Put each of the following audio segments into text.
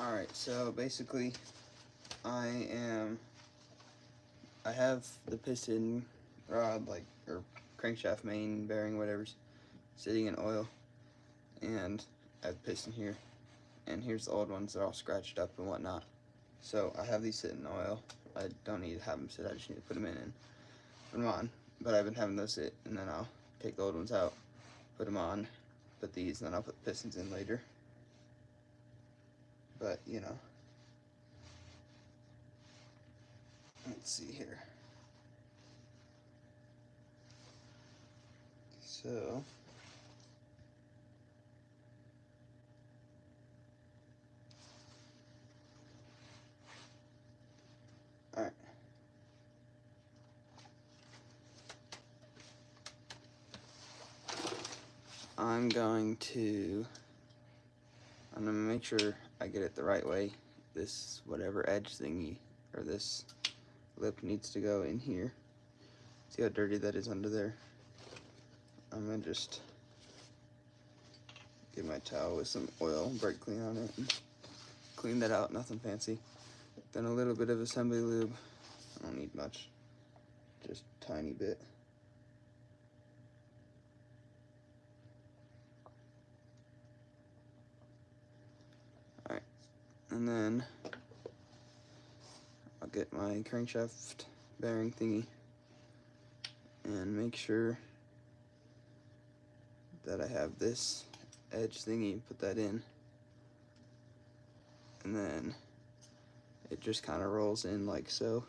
Alright, so basically I have the piston rod, or crankshaft main bearing, whatever's sitting in oil, and I have the piston here, and here's the old ones. They're all scratched up and whatnot. So I have these sitting in oil. I don't need to have them sit, I just need to put them in and put them on. But I've been having those sit, and then I'll take the old ones out, put them on, put these, and then I'll put the pistons in later. But, you know, let's see here. So, alright. I'm gonna make sure I get it the right way. This whatever edge thingy, or this lip, needs to go in here. See how dirty that is under there? I'm gonna just get my towel with some oil and brake clean on it and clean that out, nothing fancy. Then a little bit of assembly lube. I don't need much, just a tiny bit. Alright, and then I'll get my crankshaft bearing thingy and make sure that I have this edge thingy, put that in, and then it just kind of rolls in like so,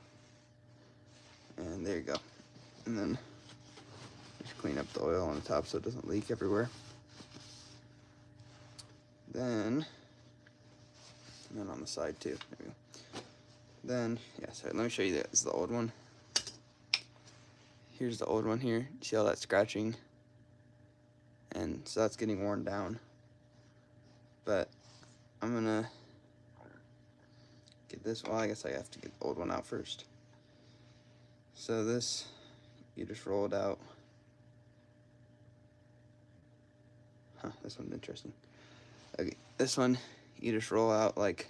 and there you go. And then just clean up the oil on the top so it doesn't leak everywhere. Then, and then on the side too, there we go. Then, yeah, sorry, let me show you that. This is the old one. Here's the old one here. See all that scratching? And so that's getting worn down. But I'm gonna get this, well, I guess I have to get the old one out first. So this, you just roll it out. Huh, this one's interesting. Okay, this one, you just roll out like,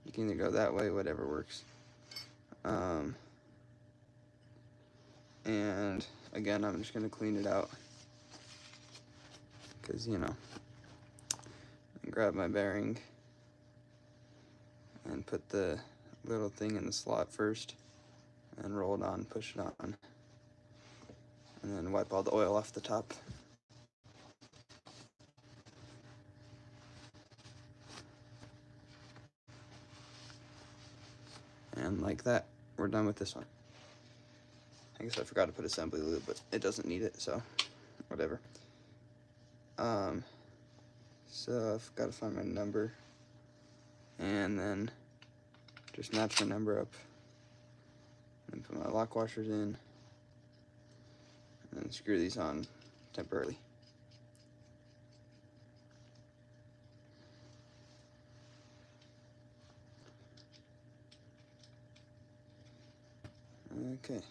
you can either go that way, whatever works. And again, I'm just gonna clean it out, because, you know, grab my bearing and put the little thing in the slot first and roll it on, push it on, and then wipe all the oil off the top. And like that, we're done with this one. I guess I forgot to put assembly lube, but it doesn't need it, so whatever. So I've got to find my number, and then just match my number up, and put my lock washers in, and then screw these on temporarily. Okay.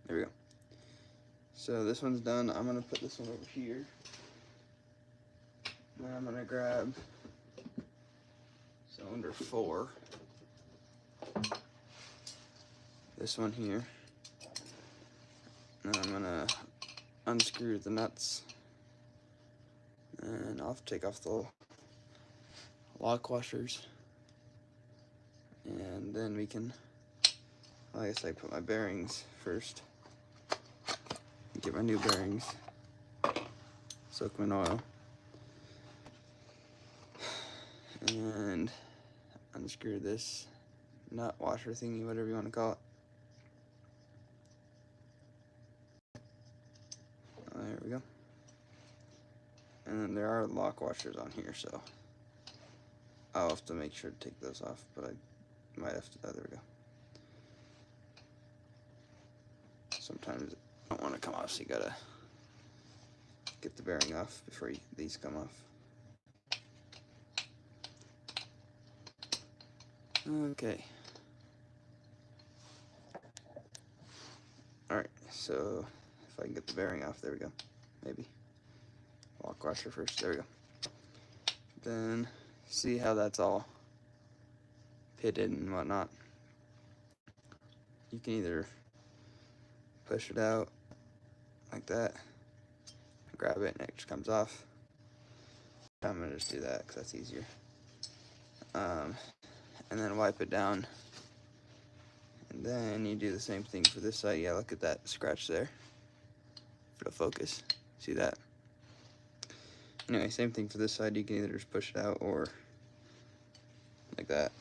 There we go. So this one's done. I'm gonna put this one over here. Then I'm gonna grab cylinder 4. This one here. And I'm gonna unscrew the nuts. And I'll take off the lock washers. And then we can, I guess I put my bearings first. Get my new bearings, soak them in oil, and unscrew this nut washer thingy, whatever you want to call it. There we go. And then there are lock washers on here, so I'll have to make sure to take those off, but I might have to, oh, there we go. Sometimes I don't want to come off, so you gotta get the bearing off before these come off. Okay. Alright, so if I can get the bearing off, there we go. Maybe. Lock washer first, there we go. Then see how that's all pitted and whatnot. You can either push it out like that, grab it, and it just comes off. I'm gonna just do that because that's easier. And then wipe it down. And then you do the same thing for this side. Yeah, look at that scratch there. For the focus. See that? Anyway, same thing for this side. You can either just push it out or like that.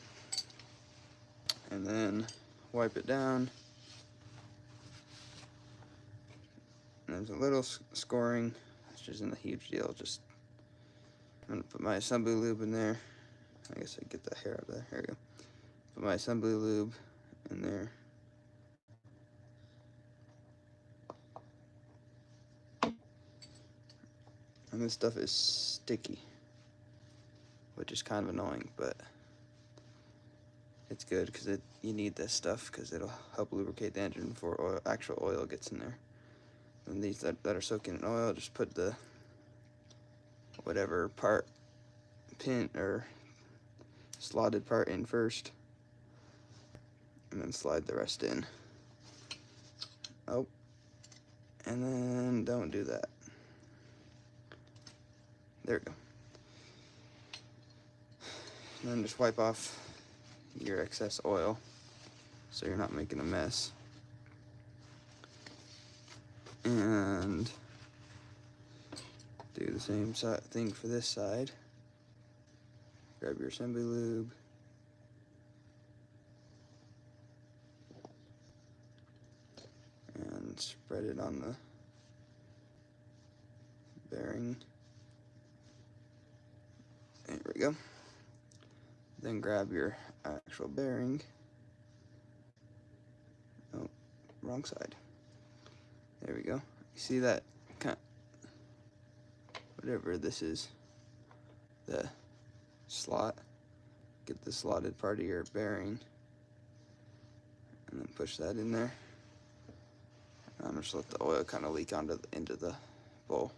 And then wipe it down. And there's a little scoring, which isn't a huge deal. Just, I'm gonna put my assembly lube in there. I guess I get that hair out of there. There we go. Put my assembly lube in there. And this stuff is sticky, which is kind of annoying, but it's good because you need this stuff because it'll help lubricate the engine before actual oil gets in there. And these that are soaking in oil, just put the whatever part, pin or slotted part in first, and then slide the rest in. Oh, and then don't do that. There we go. And then just wipe off your excess oil so you're not making a mess. And do the same thing for this side. Grab your assembly lube. And spread it on the bearing. There we go. Then grab your actual bearing. Oh, wrong side. There we go. You see that whatever this is, the slot. Get the slotted part of your bearing and then push that in there. I'm just let the oil kind of leak into the bowl.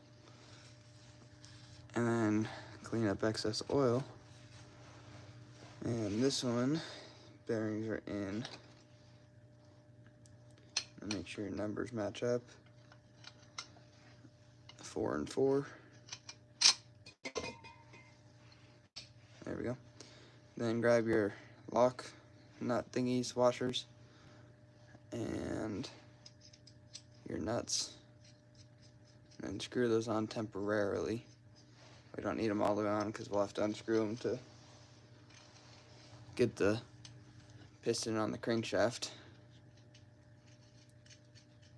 And then clean up excess oil. And this one, bearings are in. And make sure your numbers match up. 4 and 4. There we go. Then grab your lock nut thingies, washers, and your nuts, and screw those on temporarily. We don't need them all the way on because we'll have to unscrew them to get the piston on the crankshaft.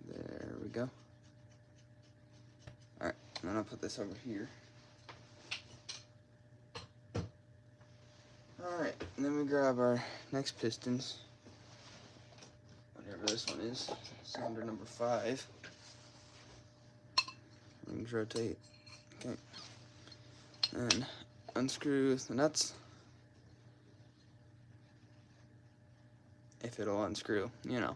There we go. Alright, and then I'll put this over here. Alright, and then we grab our next pistons. Whatever this one is. Cylinder number 5. Rings rotate. Okay. And unscrew the nuts. If it'll unscrew, you know.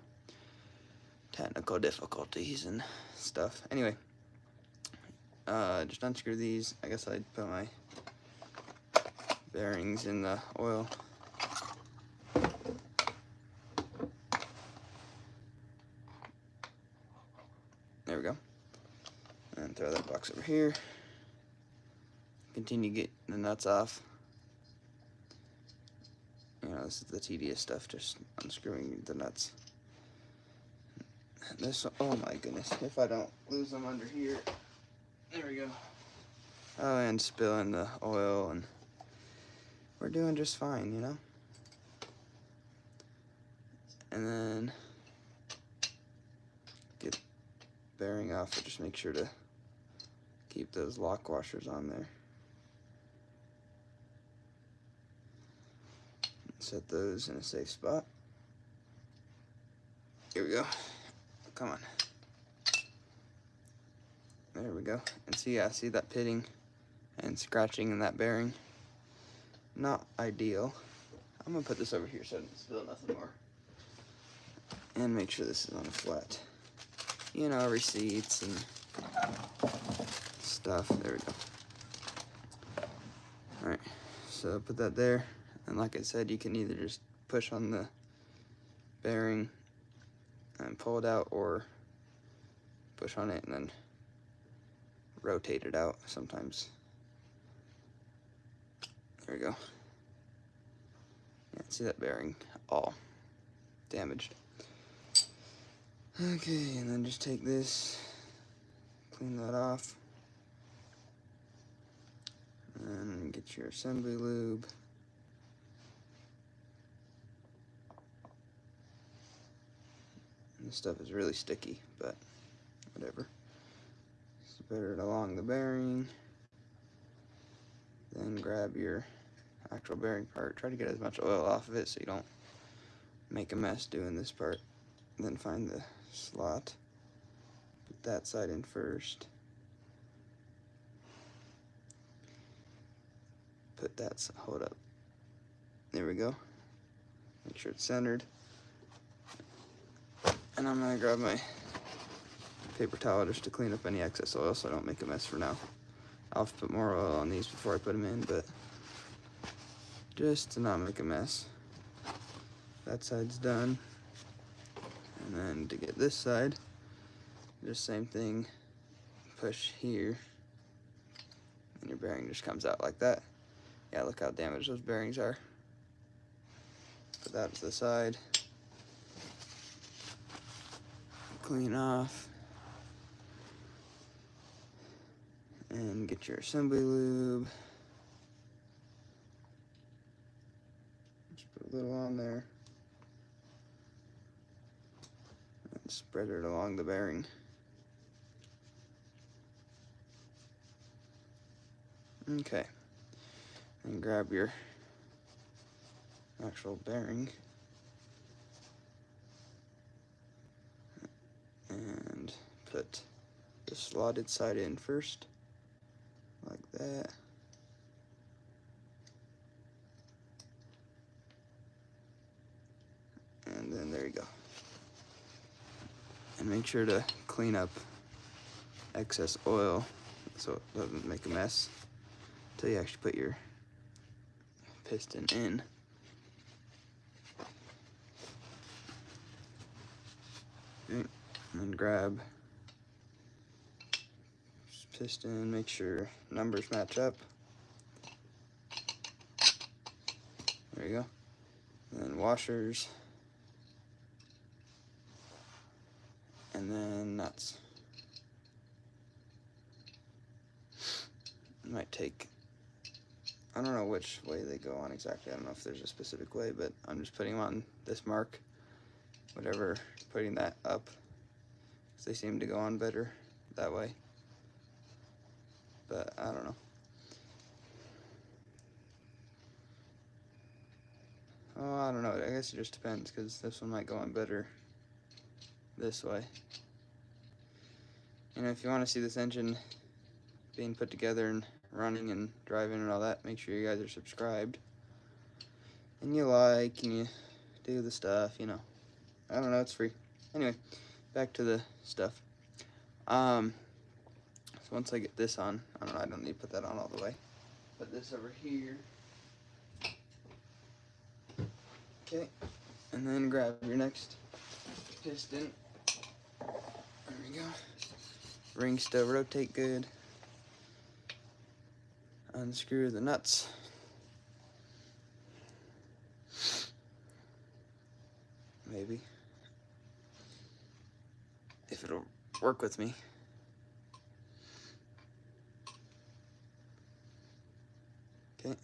Technical difficulties and stuff. Anyway. Just unscrew these. I guess I'd put my bearings in the oil. There we go. And throw that box over here. Continue getting the nuts off. You know, this is the tedious stuff, just unscrewing the nuts. This, oh my goodness, if I don't lose them under here. There we go. Oh, and spilling the oil, and we're doing just fine, you know? And then get bearing off, but just make sure to keep those lock washers on there. Set those in a safe spot. Here we go. Come on. There we go. And see, I see that pitting and scratching in that bearing. Not ideal. I'm gonna put this over here so I don't spill nothing more. And make sure this is on a flat. You know, receipts and stuff. There we go. Alright. So put that there, and like I said, you can either just push on the bearing and pull it out, or push on it and then rotate it out sometimes. There we go. Yeah, see that bearing all damaged. Okay, and then just take this, clean that off, and get your assembly lube. And this stuff is really sticky, but whatever. Spread it along the bearing. Then grab your actual bearing part. Try to get as much oil off of it so you don't make a mess doing this part. Then find the slot. Put that side in first. Put that, hold up. There we go. Make sure it's centered. And I'm gonna grab my paper towel just to clean up any excess oil so I don't make a mess for now. I'll have to put more oil on these before I put them in, but just to not make a mess. That side's done. And then to get this side, just same thing, push here, and your bearing just comes out like that. Yeah, look how damaged those bearings are. Put that to the side. Clean off. And get your assembly lube. Just put a little on there. And spread it along the bearing. Okay. And grab your actual bearing. And put the slotted side in first. Like that. And then there you go. And make sure to clean up excess oil so it doesn't make a mess until you actually put your piston in. Okay. And then grab piston, make sure numbers match up. There you go. And then washers. And then nuts. It might take, I don't know which way they go on exactly. I don't know if there's a specific way, but I'm just putting them on this mark. Whatever, putting that up. Because they seem to go on better that way. But I don't know. Oh, I don't know. I guess it just depends, because this one might go on better this way. You know, if you want to see this engine being put together and running and driving and all that, make sure you guys are subscribed. And you like, and you do the stuff, you know. I don't know, it's free. Anyway, back to the stuff. So once I get this on, I don't know, I don't need to put that on all the way. Put this over here. Okay, and then grab your next piston. There we go. Rings still rotate good. Unscrew the nuts. Maybe. If it'll work with me. Okay.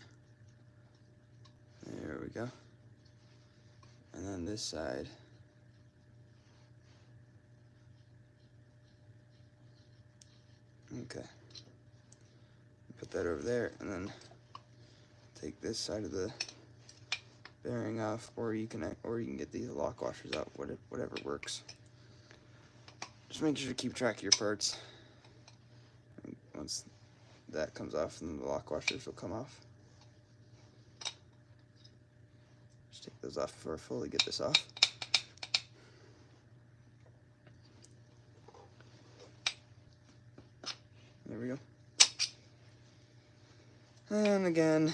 There we go. And then this side. Okay. Put that over there, and then take this side of the bearing off, or you can get these lock washers out, whatever works. Just make sure to keep track of your parts. And once that comes off, then the lock washers will come off. Just take those off before I fully get this off. There we go. And again,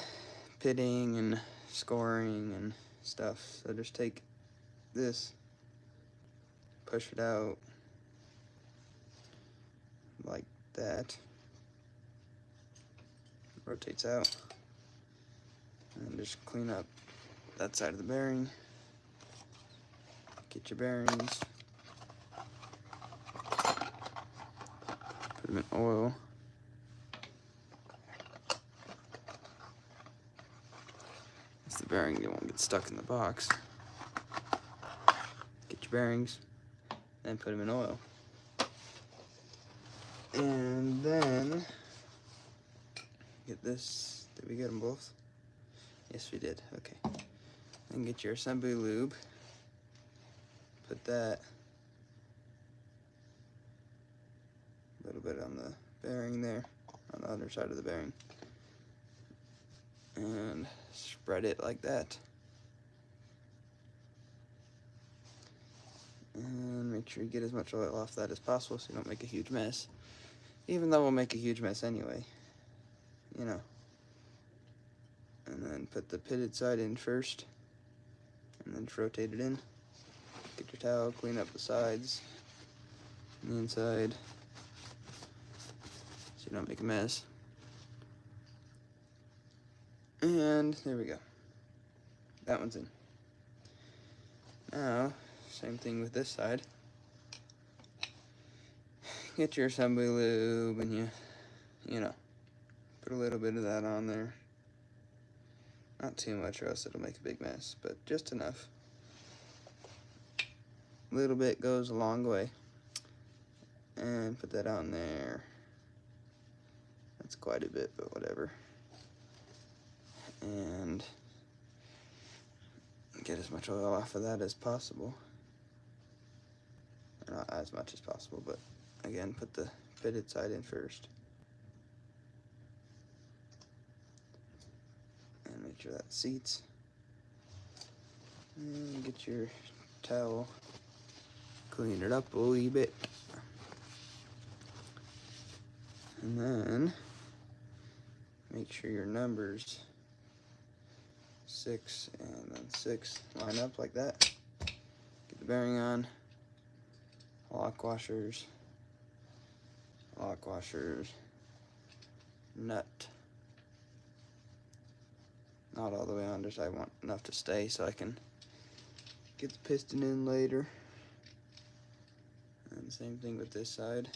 pitting and scoring and stuff. So just take this, push it out like that, rotates out, and just clean up that side of the bearing. Get your bearings, put them in oil. It's the bearing, they won't get stuck in the box. Get your bearings, then put them in oil. And then get this. Did we get them both? Yes, we did. Okay. Then get your assembly lube. Put that a little bit on the bearing there, on the other side of the bearing, and spread it like that. And make sure you get as much oil off that as possible so you don't make a huge mess. Even though we'll make a huge mess anyway, you know. And then put the pitted side in first, and then just rotate it in. Get your towel, clean up the sides and the inside so you don't make a mess. And there we go. That one's in. Now, same thing with this side. Get your assembly lube and you know, put a little bit of that on there. Not too much or else it'll make a big mess, but just enough. A little bit goes a long way. And put that on there. That's quite a bit, but whatever. And get as much oil off of that as possible. Or not as much as possible, but again, put the pitted side in first. And make sure that seats. And get your towel. Clean it up a wee bit. And then make sure your numbers 6 and then 6 line up like that. Get the bearing on. Lock washers. Lock washers. Nut. Not all the way on, just I want enough to stay so I can get the piston in later. And same thing with this side.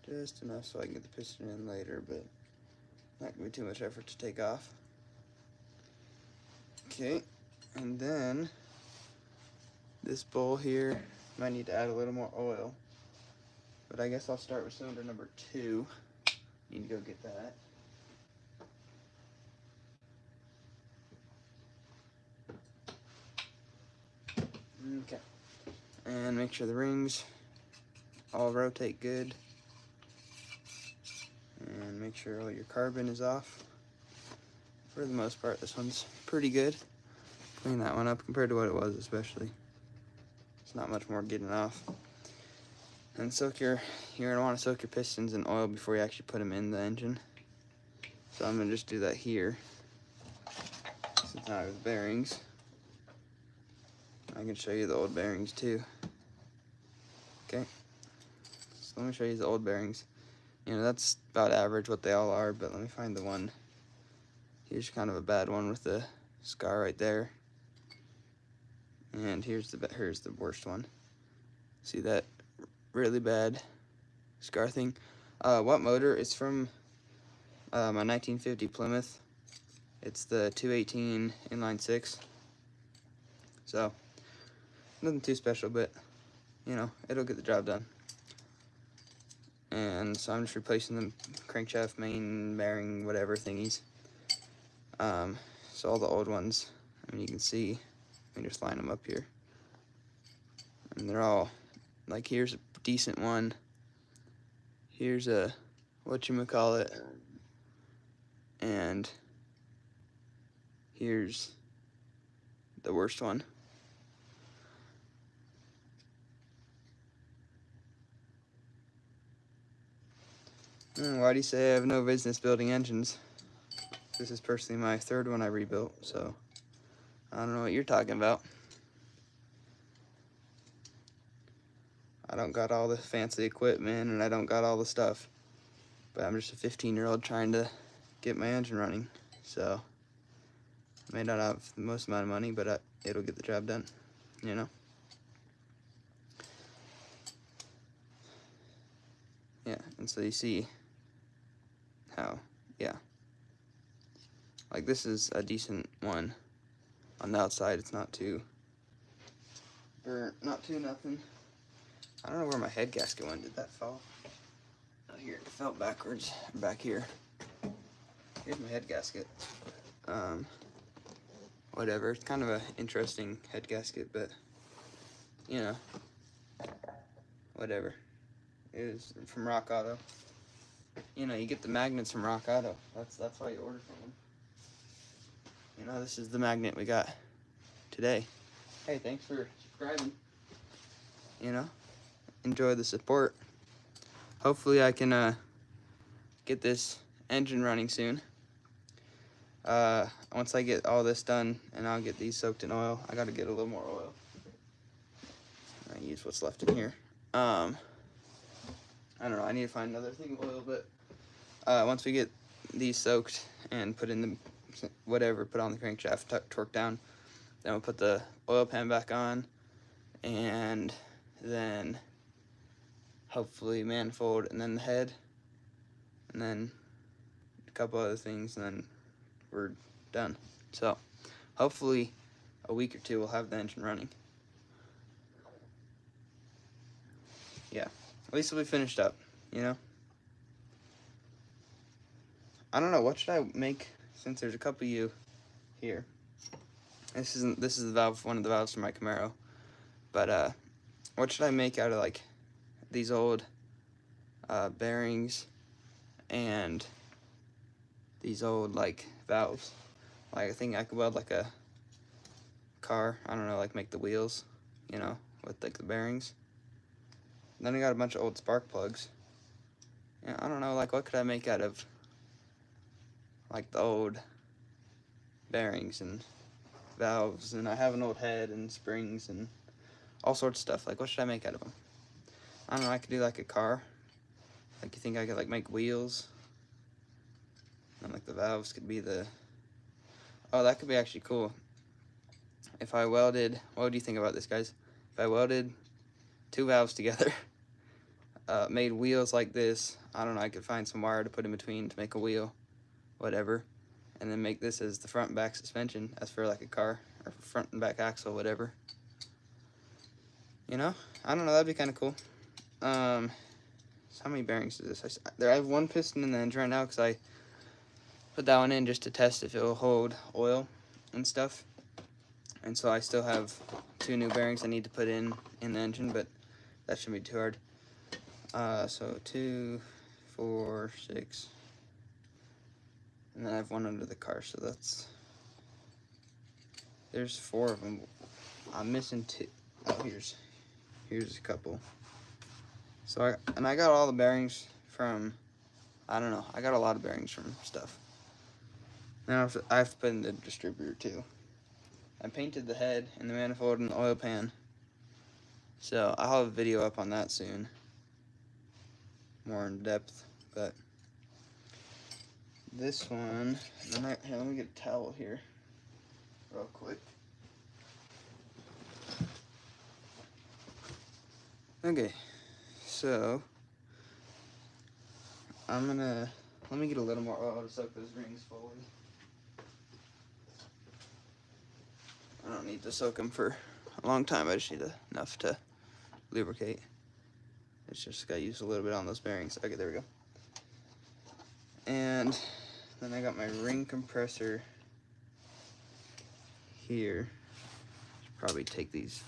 Just enough so I can get the piston in later, but not gonna be too much effort to take off. Okay, and then this bowl here, might need to add a little more oil, but I guess I'll start with cylinder number 2. Need to go get that. Okay, and make sure the rings all rotate good, and make sure all your carbon is off. For the most part, this one's pretty good. Clean that one up compared to what it was, especially. It's not much more getting off. And you're gonna want to soak your pistons in oil before you actually put them in the engine. So I'm gonna just do that here, since I have bearings. I can show you the old bearings too. Okay, so let me show you the old bearings. You know, that's about average what they all are, but let me find the one. Here's kind of a bad one with the scar right there. And here's the worst one. See that really bad scar thing? What motor? It's from my 1950 Plymouth. It's the 218 inline 6. So, nothing too special, but, you know, it'll get the job done. And so I'm just replacing the crankshaft, main, bearing, whatever thingies. So all the old ones, I mean, you can see, let me just line them up here. And they're all, like, here's a decent one. Here's a, whatchamacallit. And here's the worst one. Why do you say I have no business building engines? This is personally my third one I rebuilt, so I don't know what you're talking about. I don't got all the fancy equipment and I don't got all the stuff, but I'm just a 15-year-old trying to get my engine running. So I may not have the most amount of money, but it'll get the job done, you know? Yeah, and so you see how, yeah. Like, this is a decent one. On the outside, it's not too burnt, not too nothing. I don't know where my head gasket went. Did that fall? Oh, here, it fell backwards, back here. Here's my head gasket. Whatever, it's kind of an interesting head gasket, but, you know, whatever. It is from Rock Auto. You know, you get the magnets from Rock Auto. That's why you order from them. You know, this is the magnet we got today. Hey, thanks for subscribing. You know, enjoy the support. Hopefully I can get this engine running soon. Once I get all this done and I'll get these soaked in oil. I gotta get a little more oil. I use what's left in here. I don't know, I need to find another thing of oil, but once we get these soaked and put in the whatever, put on the crankshaft, torque down, then we'll put the oil pan back on, and then hopefully manifold, and then the head, and then a couple other things, and then we're done. So hopefully a week or two we'll have the engine running. Yeah, at least it'll be finished up, you know? I don't know, what should I make, since there's a couple of you here. This is the valve, one of the valves for my Camaro. But what should I make out of like these old bearings and these old like valves? Like, I think I could weld like a car, I don't know, like make the wheels, you know, with like the bearings. Then I got a bunch of old spark plugs. Yeah, I don't know, like what could I make out of like the old bearings and valves, and I have an old head and springs and all sorts of stuff. Like, what should I make out of them? I don't know, I could do like a car. Like, you think I could like make wheels? And like the valves could be the... Oh, that could be actually cool. If I welded... What do you think about this, guys? If I welded two valves together, made wheels like this, I don't know, I could find some wire to put in between to make a wheel, whatever, and then make this as the front and back suspension, as for like a car, or front and back axle, whatever. You know? I don't know, that'd be kind of cool. So how many bearings is this? I have one piston in the engine right now because I put that one in just to test if it will hold oil and stuff. And so I still have 2 new bearings I need to put in the engine, but that shouldn't be too hard. So 2, 4, 6, and then I have one under the car, so there's 4 of them. I'm missing 2. Oh, here's a couple. So I got all the bearings from, I don't know, I got a lot of bearings from stuff. Now I have to put in the distributor too. I painted the head and the manifold and the oil pan, so I'll have a video up on that soon, more in depth. But this one, here, let me get a towel here real quick. Okay, so let me get a little more oil to soak those rings fully. I don't need to soak them for a long time, I just need enough to lubricate. It's just got to use a little bit on those bearings. Okay, there we go. And then I got my ring compressor here. Should probably take these.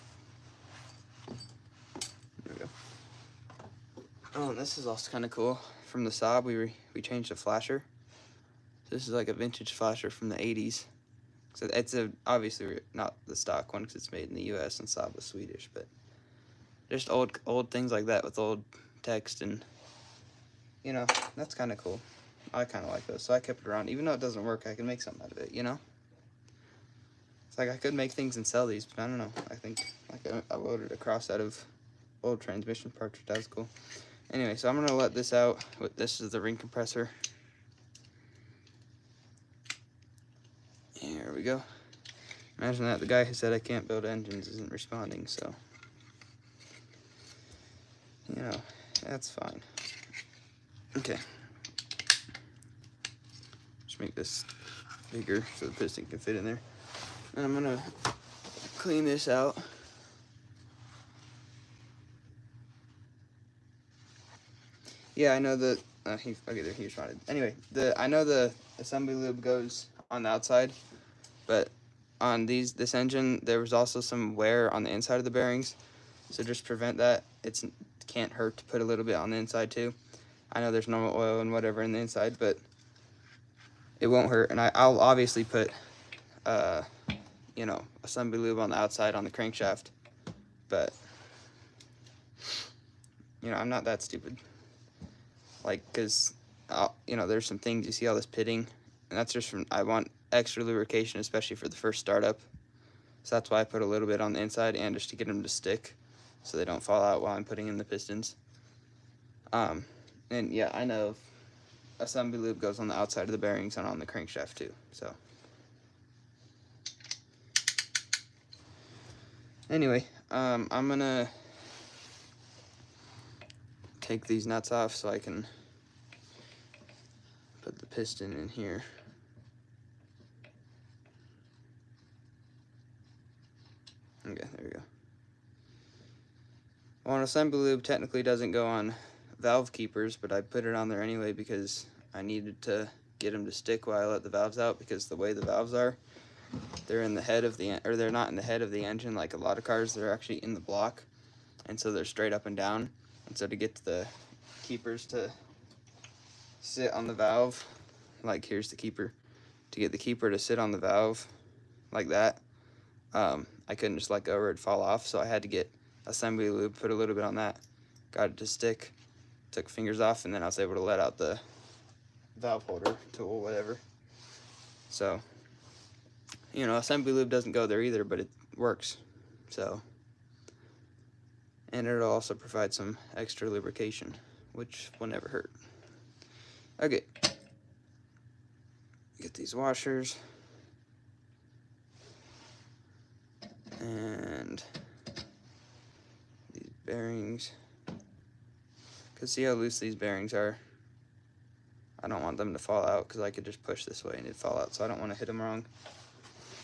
There we go. Oh, and this is also kind of cool. From the Saab, we changed the flasher. This is like a vintage flasher from the 80s. So it's obviously not the stock one because it's made in the U.S. and Saab was Swedish, but just old things like that with old text, and you know, that's kind of cool. I kind of like those, so I kept it around. Even though it doesn't work, I can make something out of it, you know? It's like I could make things and sell these, but I don't know. I think like I loaded a cross out of old transmission parts, which that was cool. Anyway, so I'm going to let this out. This is the ring compressor. Here we go. Imagine that. The guy who said I can't build engines isn't responding, so, you know, that's fine. Okay. Just make this bigger so the piston can fit in there. And I'm going to clean this out. Yeah, I know that, okay, there he responded. Anyway, I know the assembly lube goes on the outside, but on this engine, there was also some wear on the inside of the bearings. So just prevent that. It can't hurt to put a little bit on the inside too. I know there's normal oil and whatever in the inside, but it won't hurt. And I'll obviously put, you know, assembly lube on the outside on the crankshaft, but, you know, I'm not that stupid. Like, because, you know, there's some things, you see all this pitting, and that's just from, I want extra lubrication, especially for the first startup. So that's why I put a little bit on the inside, and just to get them to stick so they don't fall out while I'm putting in the pistons. And yeah, I know assembly lube goes on the outside of the bearings and on the crankshaft too, so. Anyway, I'm gonna take these nuts off so I can put the piston in here. Okay, there we go. Well, an assembly lube technically doesn't go on valve keepers, but I put it on there anyway because I needed to get them to stick while I let the valves out, because the way the valves are, they're in the head of the, or they're not in the head of the engine like a lot of cars, they're actually in the block, and so they're straight up and down. And so to get the keepers to sit on the valve, like here's the keeper, to get the keeper to sit on the valve like that, I couldn't just let go or it'd fall off, so I had to get assembly lube, put a little bit on that, got it to stick, took fingers off, and then I was able to let out the valve holder tool, whatever. So, you know, assembly lube doesn't go there either, but it works, so. And it'll also provide some extra lubrication, which will never hurt. Okay. Get these washers. And these bearings. Because see how loose these bearings are? I don't want them to fall out, because I could just push this way and it'd fall out, so I don't want to hit them wrong.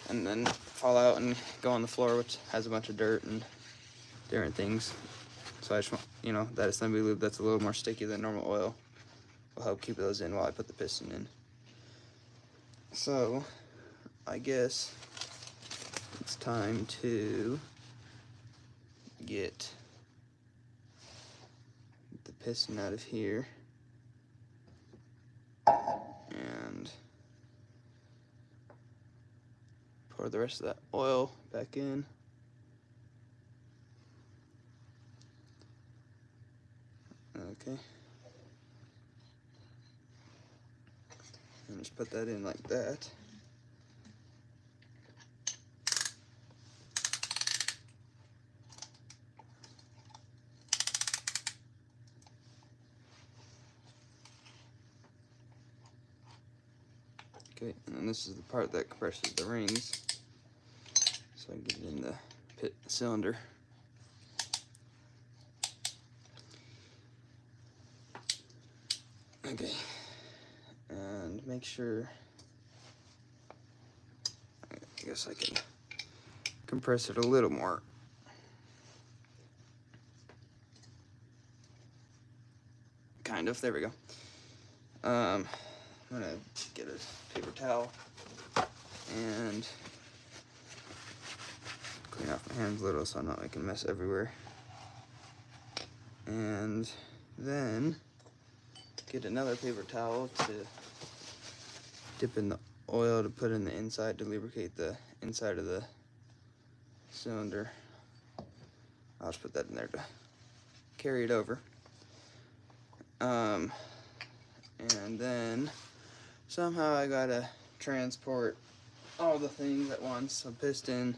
And then fall out and go on the floor, which has a bunch of dirt and different things. So I just want, you know, that assembly lube that's a little more sticky than normal oil will help keep those in while I put the piston in. So I guess it's time to get the piston out of here and pour the rest of that oil back in. Okay. And just put that in like that. Okay, and then this is the part that compresses the rings, so I can get it in the cylinder. Okay, and make sure, I guess I can compress it a little more. Kind of, there we go. I'm gonna get a paper towel and clean off my hands a little so I'm not making a mess everywhere. And then get another paper towel to dip in the oil to put in the inside to lubricate the inside of the cylinder. I'll just put that in there to carry it over. And then somehow I gotta transport all the things at once. So piston,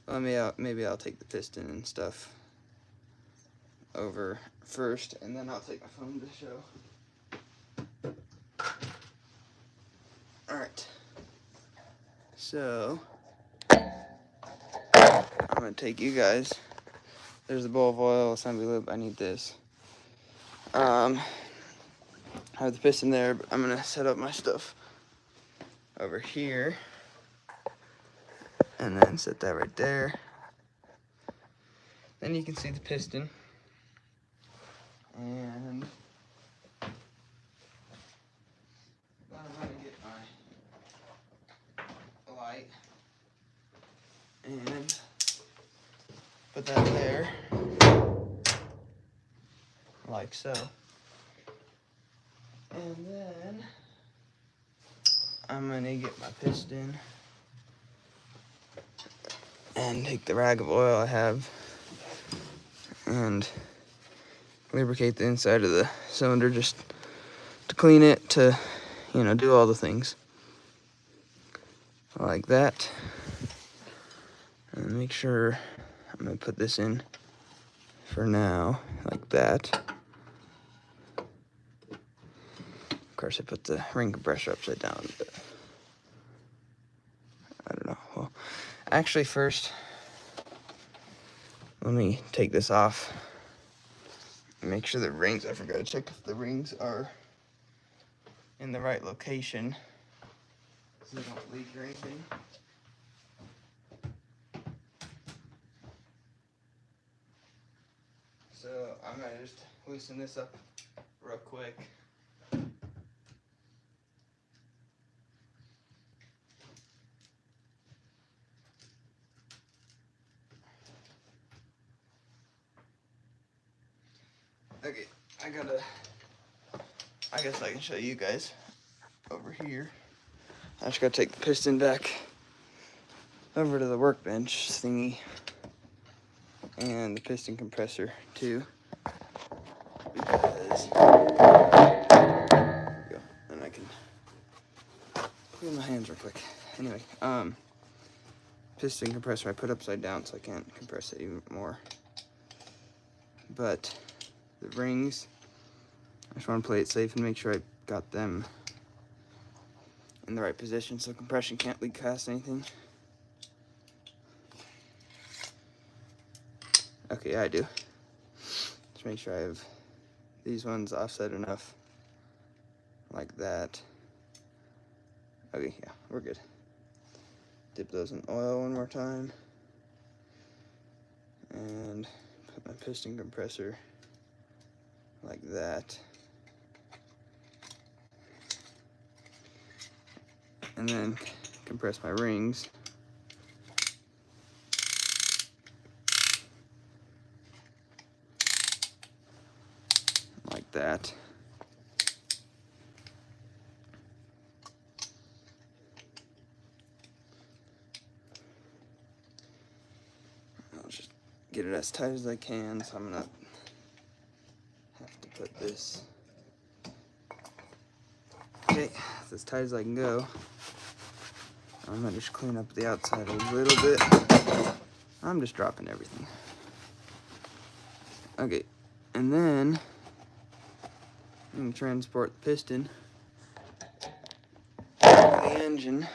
well, maybe I'll take the piston and stuff over first, and then I'll take my phone to show. Alright, so I'm gonna take you guys. There's a bowl of oil, assembly lube. I need this. I have the piston there, but I'm gonna set up my stuff over here, and then set that right there. Then you can see the piston, and then I'm gonna get my light and put that there, like so. And then I'm gonna get my piston and take the rag of oil I have and lubricate the inside of the cylinder just to clean it, to, you know, do all the things like that. And make sure I'm gonna put this in for now, like that. Of course, I put the ring compressor upside down, but I don't know. Well, actually, first, let me take this off and make sure the rings, I forgot to check if the rings are in the right location so they don't leak or anything. So I'm gonna just loosen this up real quick. Okay, I guess I can show you guys over here. I just gotta take the piston back over to the workbench thingy, and the piston compressor too, because there we go. And I can clean my hands real quick. Anyway, piston compressor I put upside down so I can't compress it even more. But the rings, I just want to play it safe and make sure I got them in the right position so compression can't leak past anything. Okay, I do. Just make sure I have these ones offset enough, like that. Okay, yeah, we're good. Dip those in oil one more time, and put my piston compressor like that. And then compress my rings. Like that. I'll just get it as tight as I can, so I'm gonna have to put this. Okay, it's as tight as I can go. I'm gonna just clean up the outside a little bit. I'm just dropping everything. Okay, and then I'm gonna transport the piston to the engine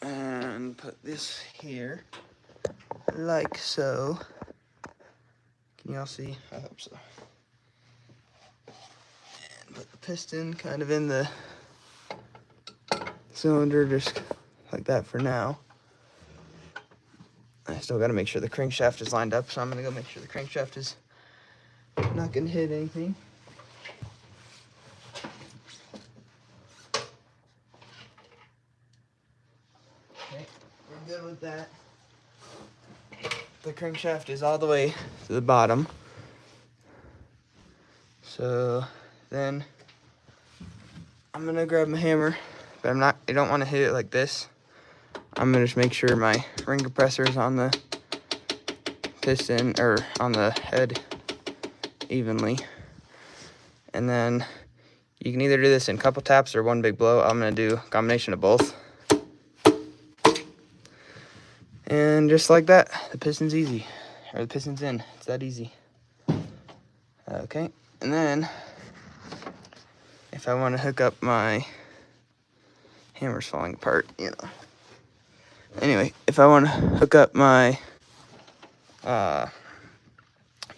and put this here, like so. Can y'all see? I hope so. And put the piston kind of in the cylinder, just like that for now. I still got to make sure the crankshaft is lined up, so I'm gonna go make sure the crankshaft is not gonna hit anything. Okay, we're good with that. The crankshaft is all the way to the bottom. So then I'm gonna grab my hammer, but I don't want to hit it like this. I'm gonna just make sure my ring compressor is on the piston, or on the head evenly. And then you can either do this in a couple taps or one big blow. I'm gonna do a combination of both. And just like that, the piston's easy, or the piston's in. It's that easy. Okay, and then if I want to hook up my hammer's falling apart, you know. Anyway, if I want to hook up my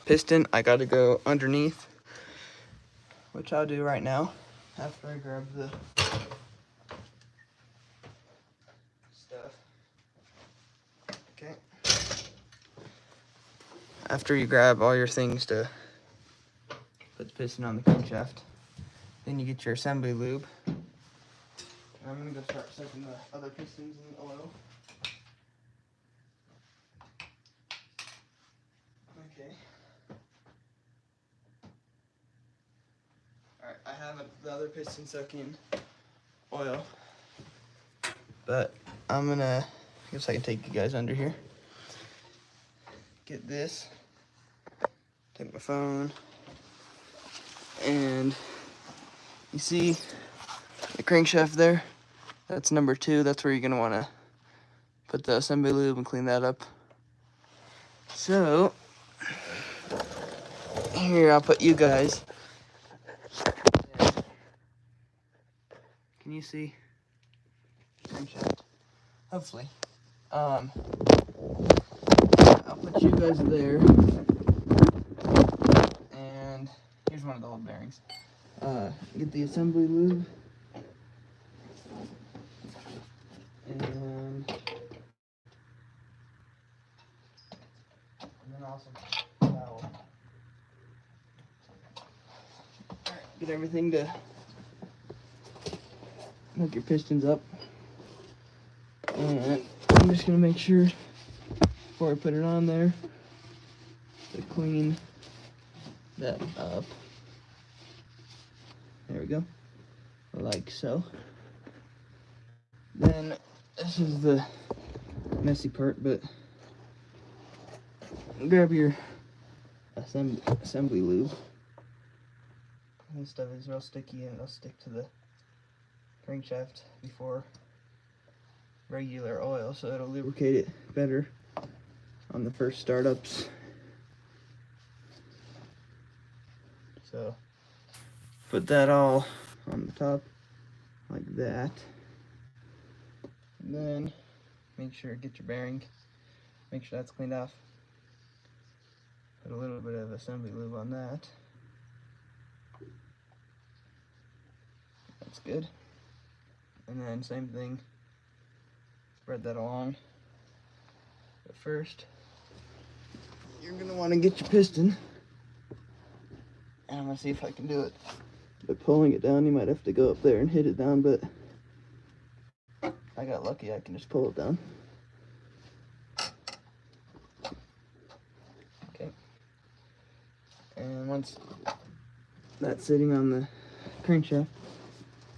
piston, I got to go underneath, which I'll do right now after I grab the stuff. Okay. After you grab all your things to put the piston on the crankshaft, then you get your assembly lube. I'm gonna go start soaking the other pistons in oil. Okay. Alright, I have the other piston soaking oil, but I'm gonna, I guess I can take you guys under here. Get this, take my phone, and you see the crankshaft there? That's number 2. That's where you're gonna wanna put the assembly lube and clean that up. So, here, I'll put you guys. Can you see crankshaft? Hopefully. I'll put you guys there. And here's one of the old bearings. Get the assembly lube. And then also towel. Alright, get everything to hook your pistons up. And I'm just gonna make sure before I put it on there to clean that up. There we go. Like so. Then this is the messy part, but grab your assembly lube. This stuff is real sticky and it'll stick to the crankshaft before regular oil, so it'll lubricate it better on the first startups. So put that all on the top like that. And then make sure, get your bearing, make sure that's cleaned off. Put a little bit of assembly lube on that. That's good. And then same thing, spread that along. But first, you're gonna wanna get your piston. And I'm gonna see if I can do it. By pulling it down, you might have to go up there and hit it down, but I got lucky, I can just pull it down. Okay. And once that's sitting on the crankshaft,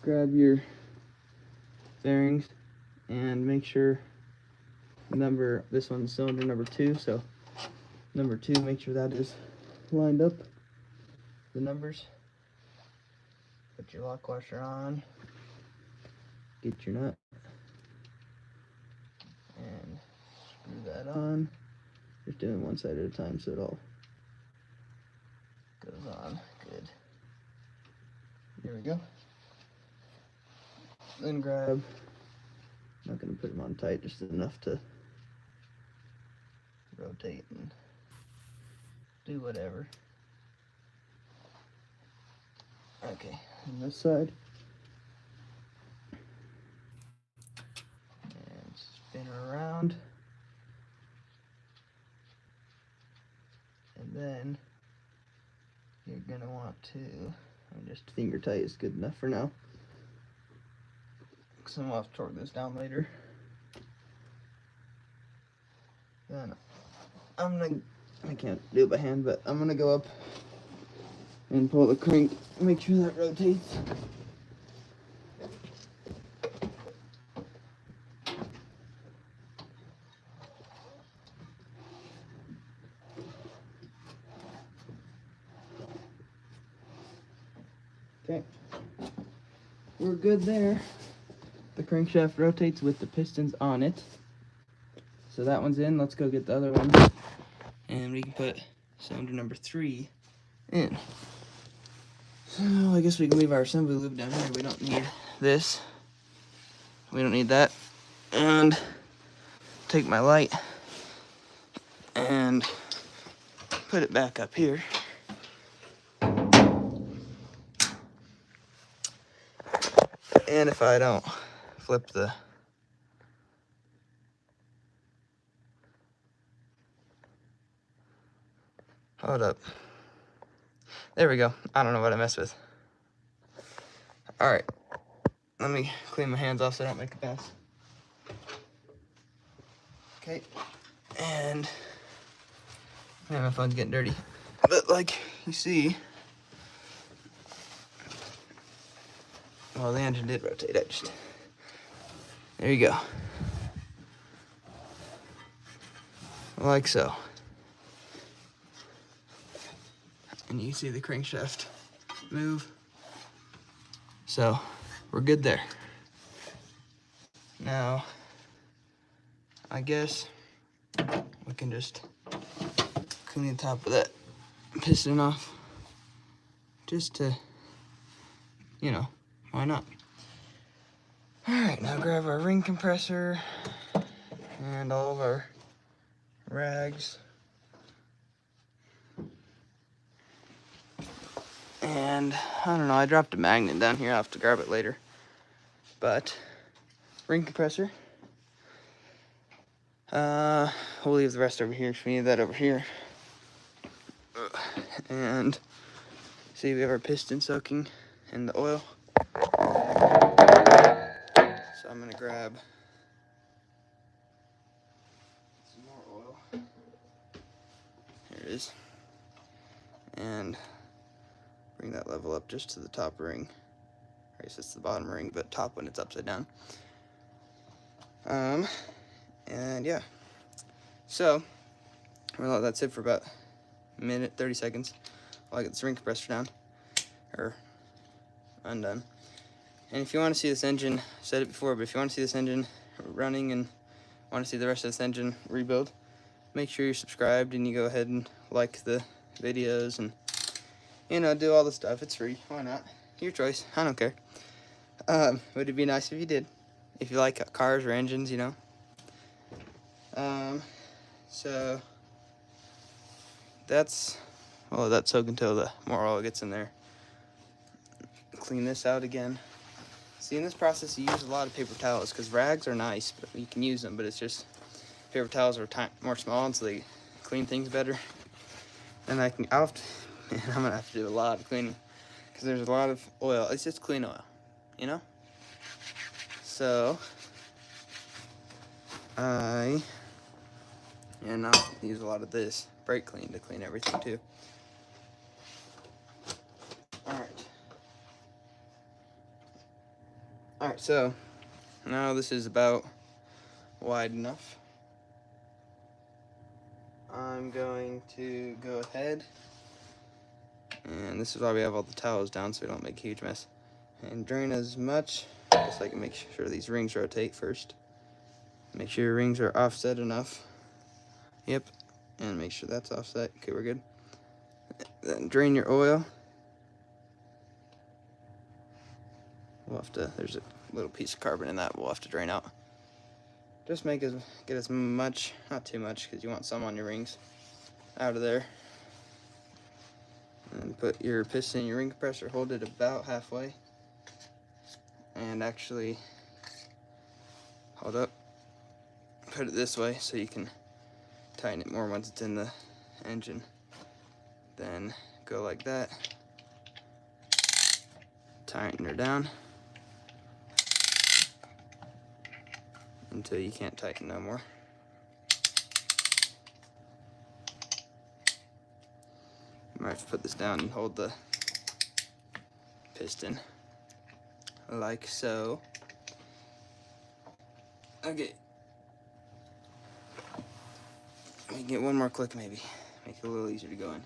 grab your bearings and make sure this one's cylinder number 2, so number 2, make sure that is lined up, the numbers. Put your lock washer on, get your nut, and screw that on. Just doing one side at a time so it all goes on good. There we go. Then grab, I'm not going to put them on tight, just enough to rotate and do whatever. Okay, on this side. And spin her around. And then you're going to want to, just finger tight is good enough for now. Because I'm going to have to torque this down later. Then I can't do it by hand, but I'm going to go up and pull the crank, make sure that rotates. we're good there. The crankshaft rotates with the pistons on it. So that one's in. Let's go get the other one. And we can put cylinder number 3 in. So I guess we can leave our assembly lube down here. We don't need this. We don't need that. And take my light and put it back up here. And if I don't flip the hold up. There we go. I don't know what I messed with. All right. Let me clean my hands off so I don't make a mess. Okay. And man, my phone's getting dirty. But like you see, well, the engine did rotate. There you go. Like so. And you see the crankshaft move. So we're good there. Now, I guess we can just clean the top of that piston off. Just to, you know, why not? All right, now grab our ring compressor and all of our rags. And I don't know, I dropped a magnet down here. I'll have to grab it later. But ring compressor. We'll leave the rest over here because we need that over here. And see, we have our piston soaking in the oil. So I'm gonna grab some more oil. Here it is. And bring that level up just to the top ring. I guess it's the bottom ring, but top when it's upside down. And yeah. So, well, that's it for about a minute, 30 seconds while I get this ring compressor down, or undone. And if you want to see this engine, I said it before, but if you want to see this engine running and want to see the rest of this engine rebuild, make sure you're subscribed and you go ahead and like the videos and, you know, do all the stuff. It's free. Why not? Your choice. I don't care. Would it be nice if you did? If you like cars or engines, you know. So that's, well, that's soak until the more oil gets in there. Clean this out again. See, in this process, you use a lot of paper towels because rags are nice, but you can use them, but it's just paper towels are more small, and so they clean things better. And I'm gonna have to do a lot of cleaning because there's a lot of oil. It's just clean oil, you know. So and I'll use a lot of this brake clean to clean everything too. Alright, so now this is about wide enough. I'm going to go ahead, and this is why we have all the towels down so we don't make a huge mess, and drain as much, just so I can make sure these rings rotate first. Make sure your rings are offset enough. Yep, and make sure that's offset. Okay, we're good. Then drain your oil. We'll have to, there's a little piece of carbon in that we'll have to drain out. Just get as much, not too much, because you want some on your rings, out of there. And put your piston in your ring compressor, hold it about halfway. And actually, hold up, put it this way so you can tighten it more once it's in the engine. Then go like that, tighten her down until you can't tighten no more. You might have to put this down and hold the piston like so. Okay. We can get one more click maybe. Make it a little easier to go in.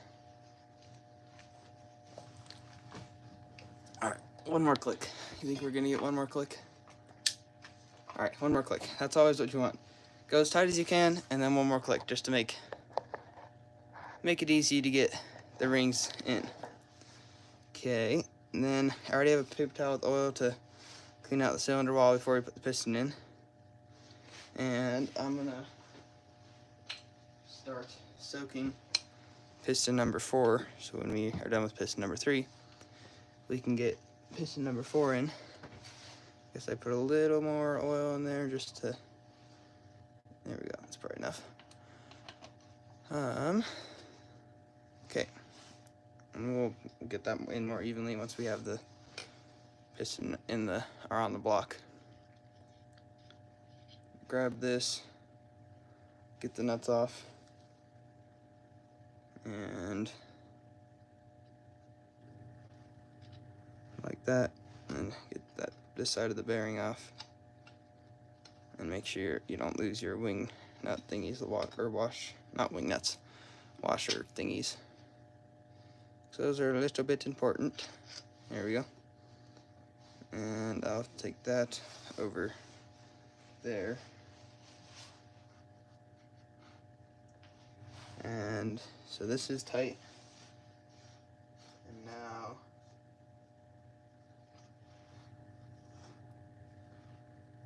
Alright, one more click. You think we're gonna get one more click? All right, one more click. That's always what you want. Go as tight as you can, and then one more click, just to make it easy to get the rings in. Okay, and then I already have a paper towel with oil to clean out the cylinder wall before we put the piston in. And I'm gonna start soaking piston number 4, so when we are done with piston number 3, we can get piston number 4 in. Guess I put a little more oil in there just to, there we go, that's probably enough. Okay, and we'll get that in more evenly once we have the piston on the block. Grab this, get the nuts off, and like that, and get this side of the bearing off, and make sure you don't lose your wing nut thingies, not wing nuts, washer thingies. So those are a little bit important. There we go. And I'll take that over there. And so this is tight. And now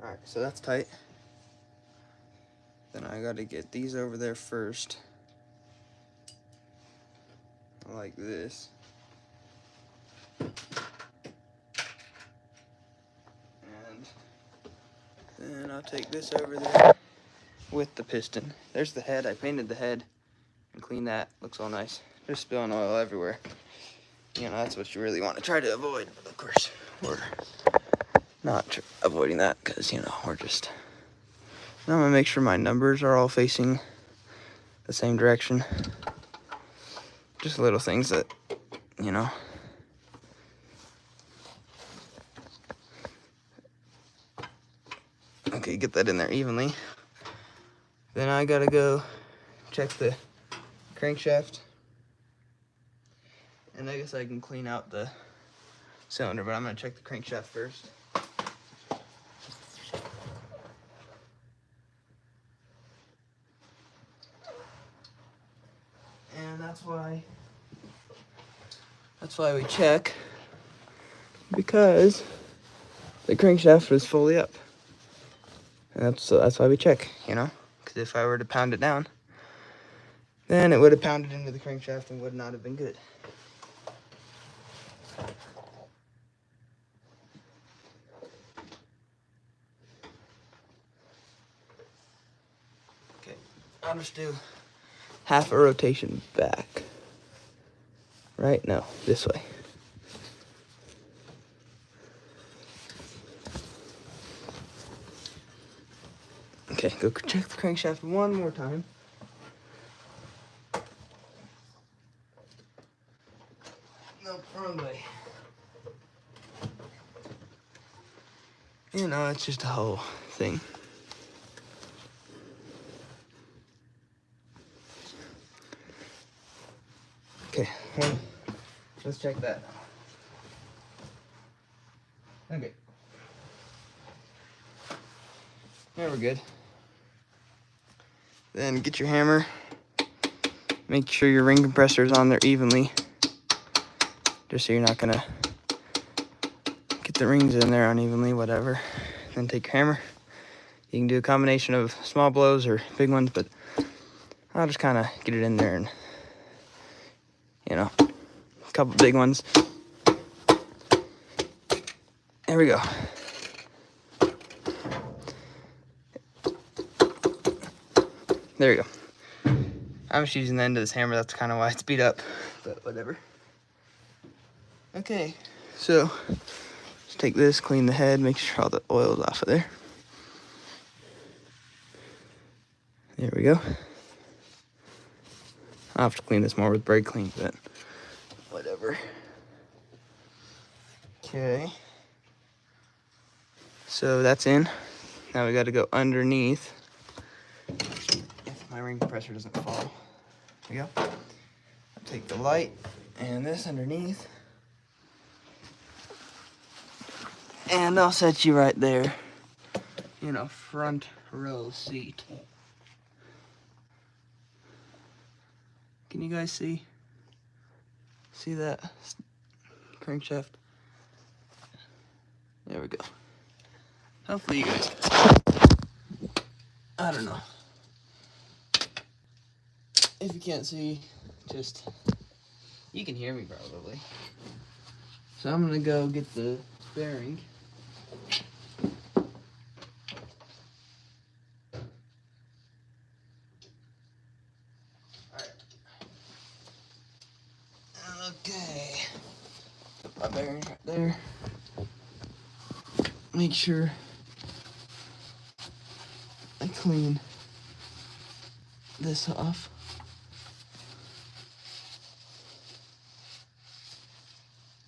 alright, so that's tight. Then I gotta get these over there first. Like this. And then I'll take this over there with the piston. There's the head. I painted the head and cleaned that. Looks all nice. Just spilling oil everywhere. You know, that's what you really want to try to avoid. But of course, we're not avoiding that because, you know, we're just... Now I'm going to make sure my numbers are all facing the same direction. Just little things that, you know. Okay, get that in there evenly. Then I gotta go check the crankshaft. And I guess I can clean out the cylinder, but I'm gonna check the crankshaft first. And that's why we check, because the crankshaft was fully up. And that's why we check, you know, because if I were to pound it down, then it would have pounded into the crankshaft and would not have been good. Okay, I'll just do half a rotation back. Right? No, this way. Okay, go check the crankshaft one more time. Nope, wrong way. You know, it's just a whole thing. Okay, let's check that. Okay. There, we're good. Then get your hammer. Make sure your ring compressor is on there evenly. Just so you're not gonna get the rings in there unevenly, whatever. Then take your hammer. You can do a combination of small blows or big ones, but I'll just kind of get it in there and, you know, a couple big ones. There we go. There we go. I'm just using the end of this hammer. That's kind of why it's beat up, but whatever. Okay, so let's take this, clean the head, make sure all the oil's off of there. There we go. I'll have to clean this more with brake clean, but whatever. Okay. So that's in. Now we got to go underneath. If my ring compressor doesn't fall. There we go. I'll take the light and this underneath. And I'll set you right there in a front row seat. Can you guys see? See that crankshaft? There we go. Hopefully you guys can see. I don't know. If you can't see, just, you can hear me probably. So I'm gonna go get the bearing. Okay, put my bearing right there. Make sure I clean this off.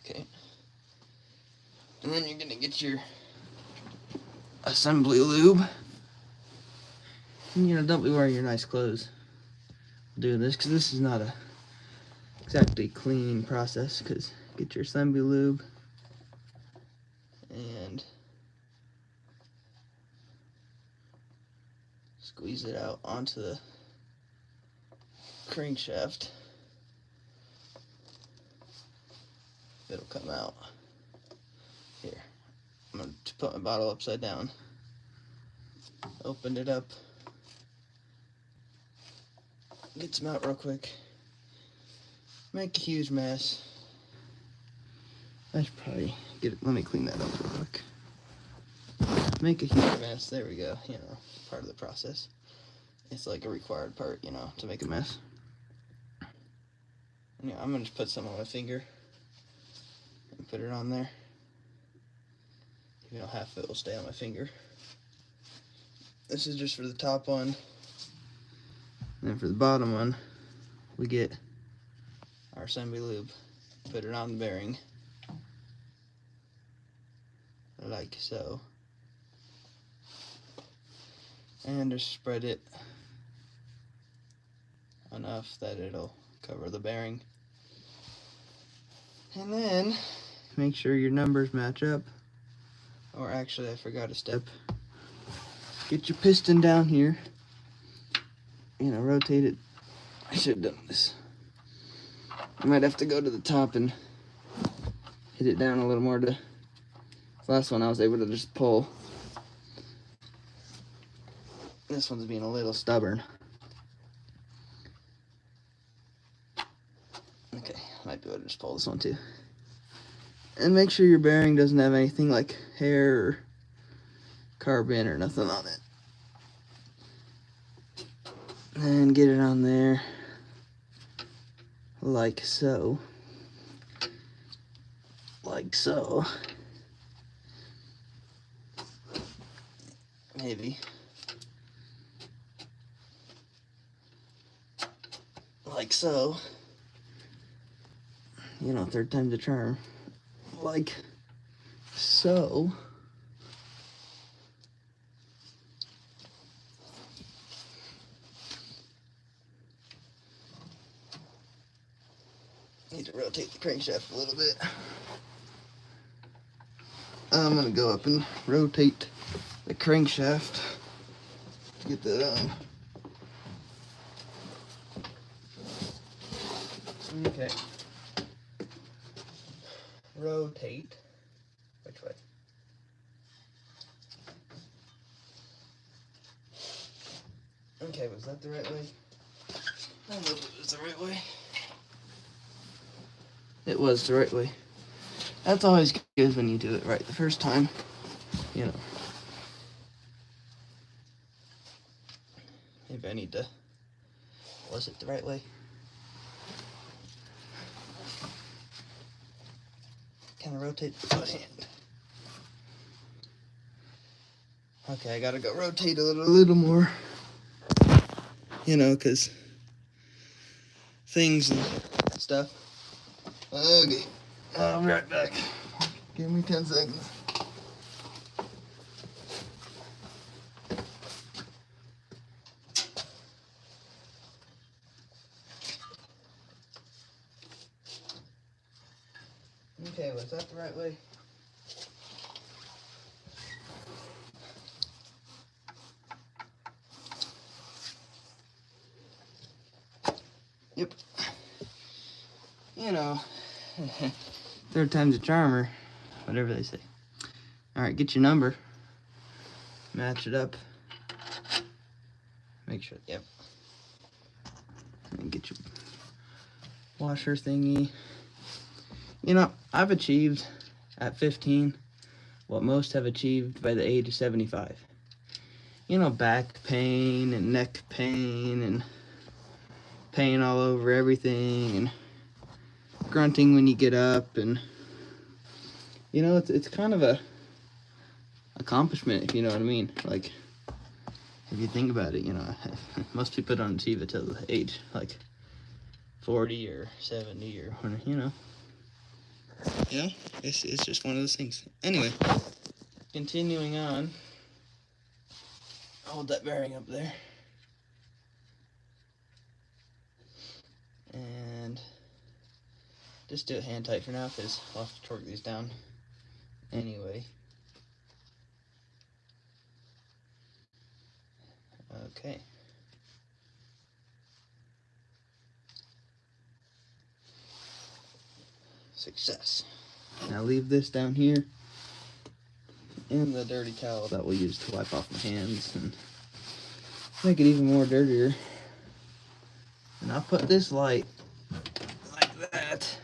Okay, and then you're gonna get your assembly lube. And, you know, don't be wearing your nice clothes. Do this, because this is not a exactly clean process. Because get your assembly lube and squeeze it out onto the crankshaft. It'll come out. Here, I'm going to put my bottle upside down. Open it up. Get some out real quick. Make a huge mess. I should probably get it. Let me clean that up real quick. Make a huge mess. There we go. You know, part of the process. It's like a required part, you know, to make a mess. And yeah, I'm gonna just put some on my finger and put it on there. You know, half of it will stay on my finger. This is just for the top one. And then for the bottom one, we get our assembly lube. Put it on the bearing. Like so. And just spread it enough that it'll cover the bearing. And then make sure your numbers match up. Or actually, I forgot a step. Get your piston down here. You know, rotate it. I should have done this. I might have to go to the top and hit it down a little more. The last one I was able to just pull. This one's being a little stubborn. Okay, might be able to just pull this one too. And make sure your bearing doesn't have anything like hair or carbon or nothing on it. And get it on there like so. Like so. Maybe. Like so. You know, third time's a charm. Like so. Need to rotate the crankshaft a little bit. I'm gonna go up and rotate the crankshaft to get that on. Okay. Rotate. Which way? Okay, was that the right way? I don't know if it was the right way. It was the right way. That's always good when you do it right the first time, you know. Maybe I need to, was it the right way? Kind of rotate the foot hand. Okay, I gotta go rotate a little more, you know, because things and stuff. Okay, I'll be right back. Give me 10 seconds. Okay, was that the right way? Yep. You know, third time's a charm, or whatever they say. All right, get your number. Match it up. Make sure, yep. And get your washer thingy. You know, I've achieved at 15 what most have achieved by the age of 75. You know, back pain and neck pain and pain all over everything and grunting when you get up, and you know, it's kind of a accomplishment, if you know what I mean. Like, if you think about it, you know, most people don't achieve it till the age like 40 or 70 or whatever, you know. Yeah, it's just one of those things. Anyway, continuing on. Hold that bearing up there. And just do it hand tight for now, because I'll have to torque these down anyway. Okay. Success. Now leave this down here and the dirty towel that we'll use to wipe off my hands and make it even more dirtier. And I'll put this light like that,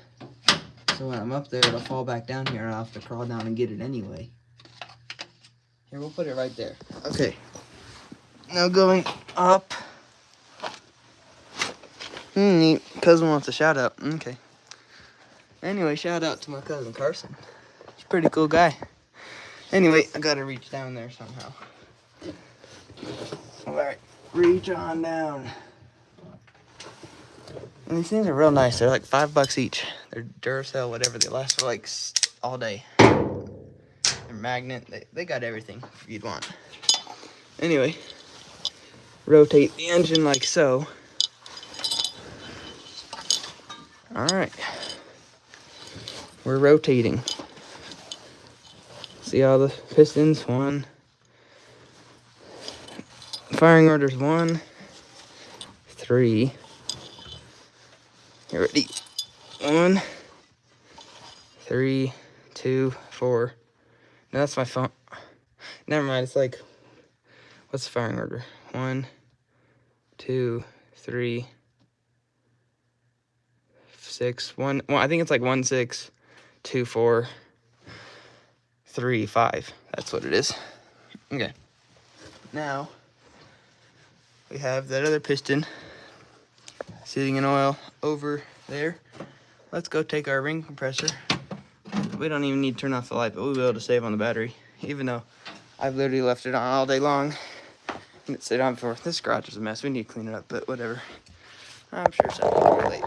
so when I'm up there it'll fall back down here and I'll have to crawl down and get it anyway. Here, we'll put it right there. Okay. Now going up. Neat. Cousin wants a shout out. Okay. Anyway, shout out to my cousin Carson. He's a pretty cool guy. Anyway, I gotta reach down there somehow. Alright, reach on down. And these things are real nice. They're like $5 each. They're Duracell, whatever. They last for like all day. They're magnet. They got everything you'd want. Anyway, rotate the engine like so. Alright. We're rotating. See all the pistons? 1. Firing order's 1, 3. You ready? 1, 3, 2, 4. No, that's my phone. Never mind. It's like, what's the firing order? 1, 2, 3, 6. 1. Well, I think it's like 1, 6, 2, 4, 3, 5. That's what it is. Okay. Now we have that other piston sitting in oil over there. Let's go take our ring compressor. We don't even need to turn off the light, but we'll be able to save on the battery, even though I've literally left it on all day long. And it stayed on before. This garage is a mess. We need to clean it up, but whatever. I'm sure something can relate.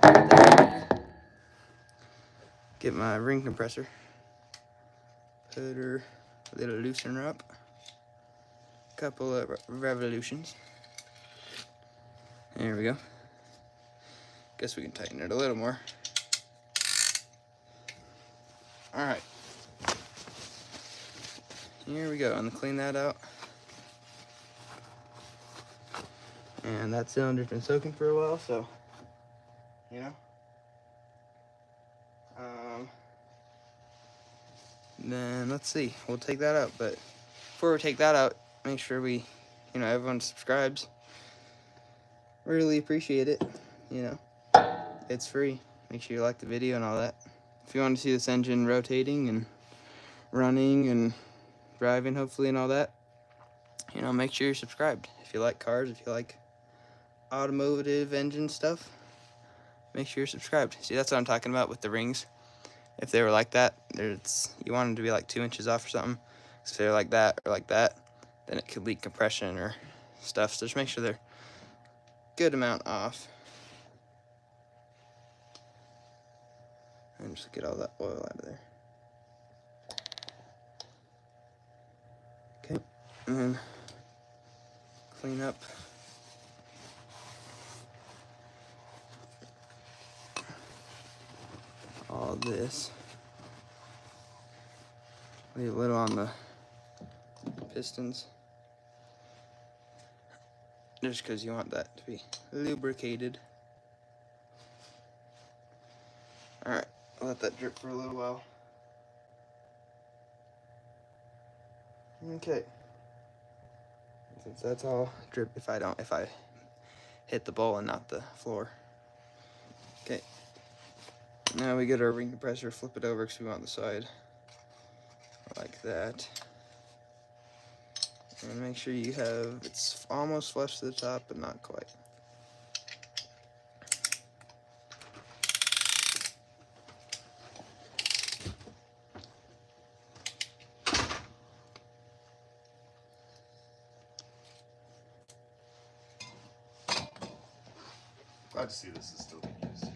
Alright. Get my ring compressor. Put her a little loosener up. Couple of revolutions. There we go. Guess we can tighten it a little more. Alright. Here we go. I'm gonna clean that out. And that cylinder's been soaking for a while, so you know. Then let's see. We'll take that out, but before we take that out, make sure we, you know, everyone subscribes. Really appreciate it. You know, it's free. Make sure you like the video and all that. If you want to see this engine rotating and running and driving, hopefully, and all that, you know, make sure you're subscribed. If you like cars, if you like automotive engine stuff, make sure you're subscribed. See, that's what I'm talking about with the rings. If they were like that, you want them to be like 2 inches off or something. So if they're like that or like that, then it could leak compression or stuff. So just make sure they're good amount off. And just get all that oil out of there. Okay, and then clean up all this. Leave a little on the pistons. just because you want that to be lubricated. Alright, I'll let that drip for a little while. Okay. Since that's all drip, if I hit the bowl and not the floor. Okay. Now we get our ring compressor, flip it over because we want the side like that. And make sure you have, it's almost flush to the top, but not quite. Glad to see this is still being used.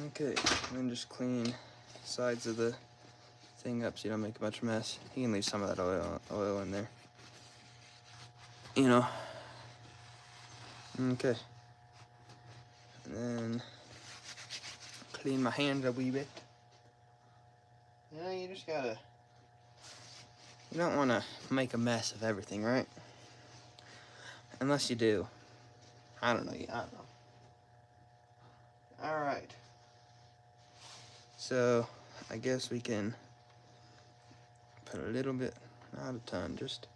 Okay, and then just clean sides of the thing up so you don't make a bunch of mess. You can leave some of that oil in there. You know. Okay. And then clean my hands a wee bit. You know, you just gotta, you don't want to make a mess of everything, right? Unless you do. I don't know. Alright. So, I guess we can put a little bit, not a ton, just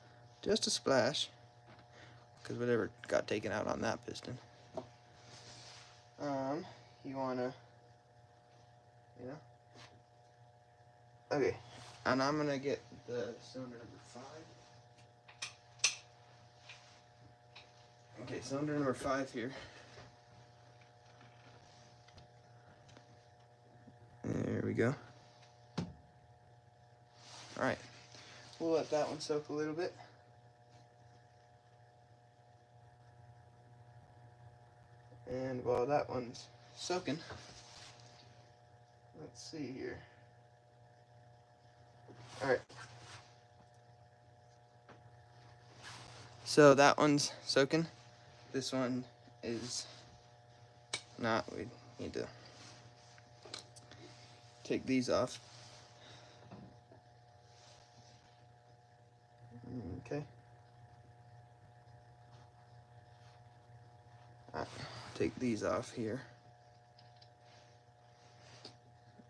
a splash. Because whatever got taken out on that piston. You wanna, you know? Okay, and I'm gonna get the cylinder number 5. Okay, cylinder number 5 here. There we go. Alright, we'll let that one soak a little bit. And while that one's soaking, let's see here. Alright. So that one's soaking. This one is not. We need to take these off. Okay. Take these off here.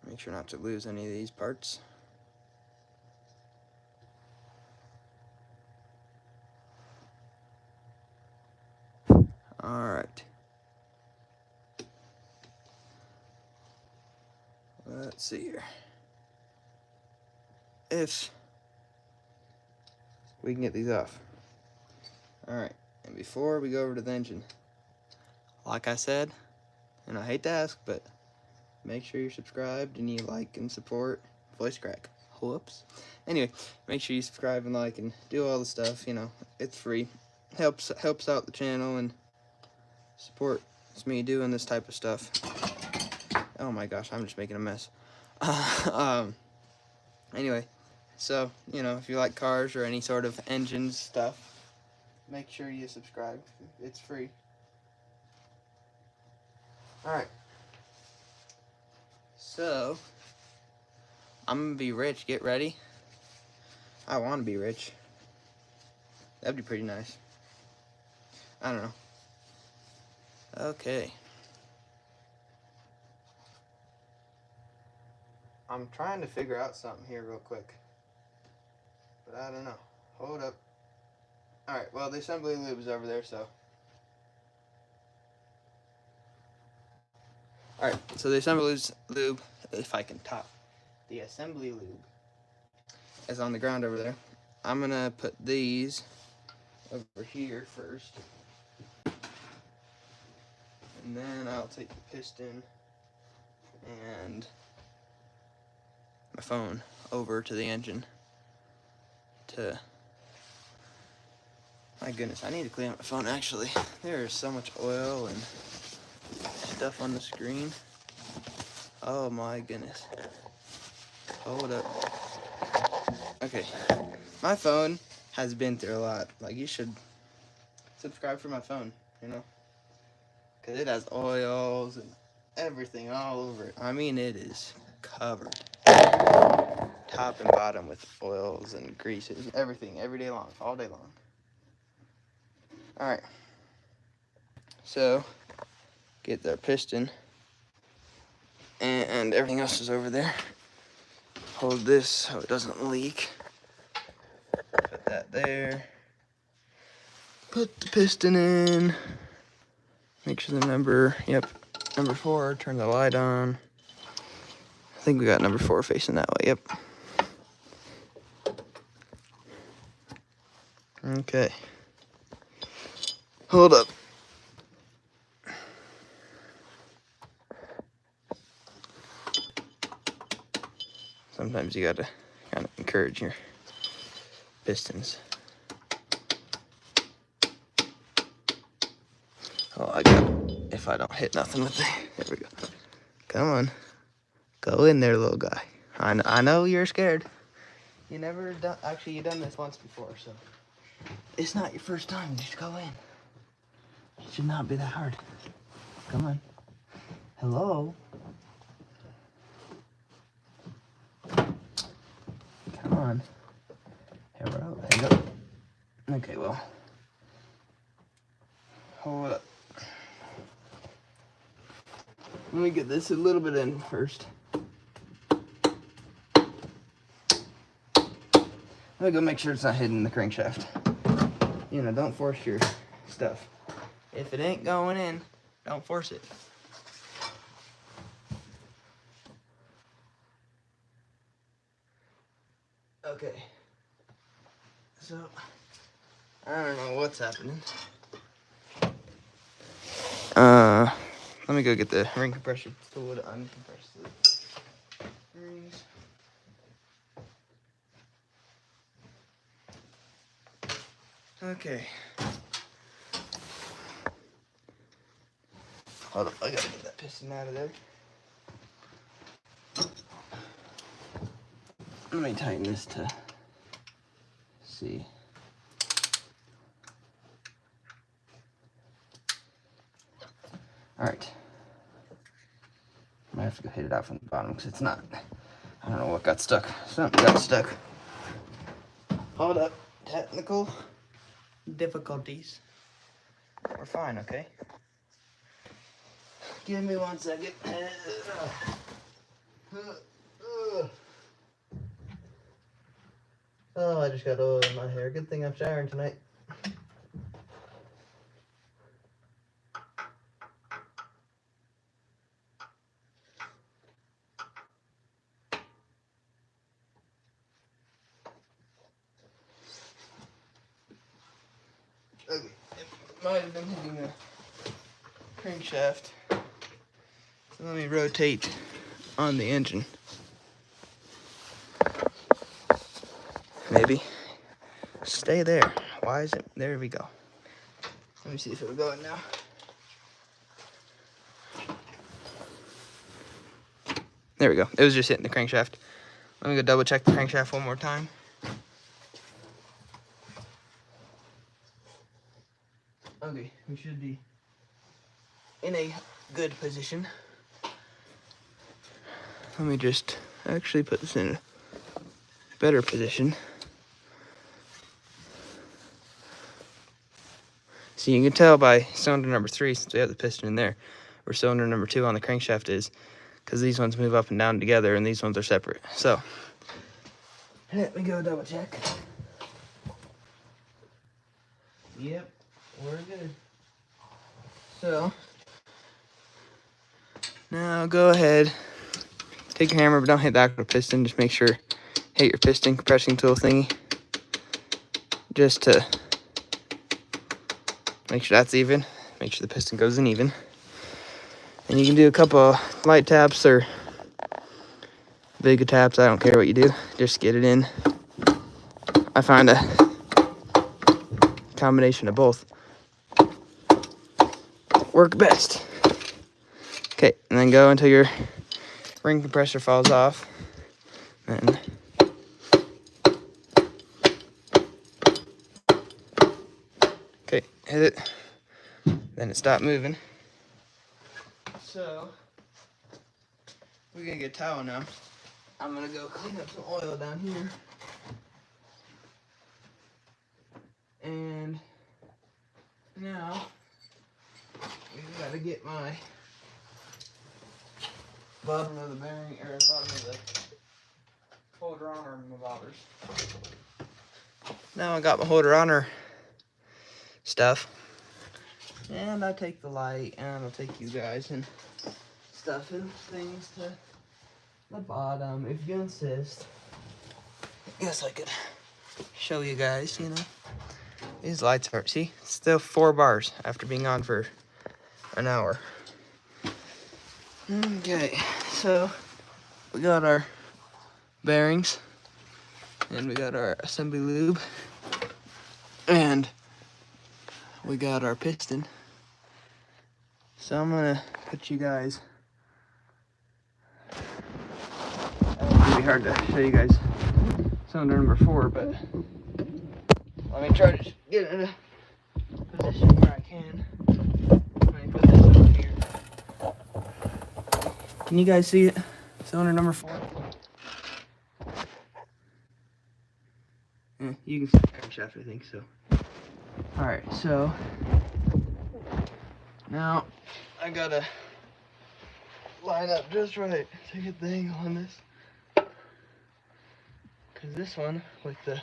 Make sure not to lose any of these parts. Alright. Let's see here. If we can get these off. Alright, and before we go over to the engine, like I said, and I hate to ask, but make sure you're subscribed and you like and support. Voice crack. Whoops. Anyway, make sure you subscribe and like and do all the stuff, you know, it's free. Helps out the channel and supports me doing this type of stuff. Oh my gosh, I'm just making a mess. Anyway, so, you know, if you like cars or any sort of engine stuff, make sure you subscribe. It's free. Alright. So, I'm gonna be rich. Get ready. I want to be rich. That'd be pretty nice. I don't know. Okay. I'm trying to figure out something here real quick. But I don't know. Hold up. Alright, well, the assembly lube is over there, so. Alright, so the assembly lube, if I can talk, the assembly lube is on the ground over there. I'm gonna put these over here first. And then I'll take the piston and my phone over to the engine to, my goodness, I need to clean up my phone actually. There is so much oil and stuff on the screen. Oh my goodness. Hold up. Okay, my phone has been through a lot. Like, you should subscribe for my phone, you know, because it has oils and everything all over it. I mean, it is covered, top and bottom, with oils and greases, everything, every day long, all day long. All right. So, get their piston, and everything else is over there. Hold this so it doesn't leak. Put that there. Put the piston in. Make sure the number, number 4, turn the light on. I think we got number 4 facing that way, yep. Okay. Hold up. Sometimes you gotta kind of encourage your pistons. Oh, I got it. If I don't hit nothing with it. There we go. Come on. Go in there, little guy. I know you're scared. You never done, actually, you've done this once before, so. It's not your first time. Just go in. It should not be that hard. Come on. Hello? Come on. Hello. There you go. Okay, well. Hold up. Let me get this a little bit in first. Let me go make sure it's not hidden in the crankshaft. You know, don't force your stuff. If it ain't going in, don't force it. Okay. So, I don't know what's happening. Let me go get the ring compressor tool to uncompress the rings. Okay. Hold up, I gotta get that piston out of there. Let me tighten this to see. All right. I might have to go hit it out from the bottom because it's not. I don't know what got stuck. Something got stuck. Hold up. Technical difficulties. We're fine, okay? Give me 1 second. Oh, I just got oil in my hair. Good thing I'm showering tonight. Okay, it might have been hitting the crankshaft. So let me rotate on the engine. Maybe. Stay there. Why is it? There we go. Let me see if it'll go in now. There we go. It was just hitting the crankshaft. Let me go double check the crankshaft one more time. Okay, we should be in a good position. Let me just actually put this in a better position. So you can tell by cylinder number 3, since we have the piston in there, where cylinder number 2 on the crankshaft is, because these ones move up and down together and these ones are separate. So, let me go double check. Yep, we're good. So, now go ahead, take your hammer, but don't hit the actual piston. Just make sure, hit your piston compressing tool thingy, just to make sure that's even. Make sure the piston goes in even. And you can do a couple light taps or big taps. I don't care what you do. Just get it in. I find a combination of both work best. Okay, and then go until your ring compressor falls off. And okay, hit it. Then it stopped moving. So we're gonna get a towel now. I'm gonna go clean up some oil down here. And now we gotta get my bottom of the bearing, or bottom of the holder on bobbers. Now I got my holder on stuff. And I take the light, and I'll take you guys and stuff and things to the bottom, if you insist. I guess I could show you guys, you know. These lights are, see, still 4 bars after being on for an hour. Okay, so we got our bearings, and we got our assembly lube, and we got our piston. So I'm gonna put you guys, it's gonna be hard to show you guys cylinder number 4, but let me try to get in a position where I can. Let me put this over here. Can you guys see it? Cylinder number 4. Yeah, you can see the crankshaft, I think so. Alright, so now I gotta line up just right to get the angle on this. Cause this one, with the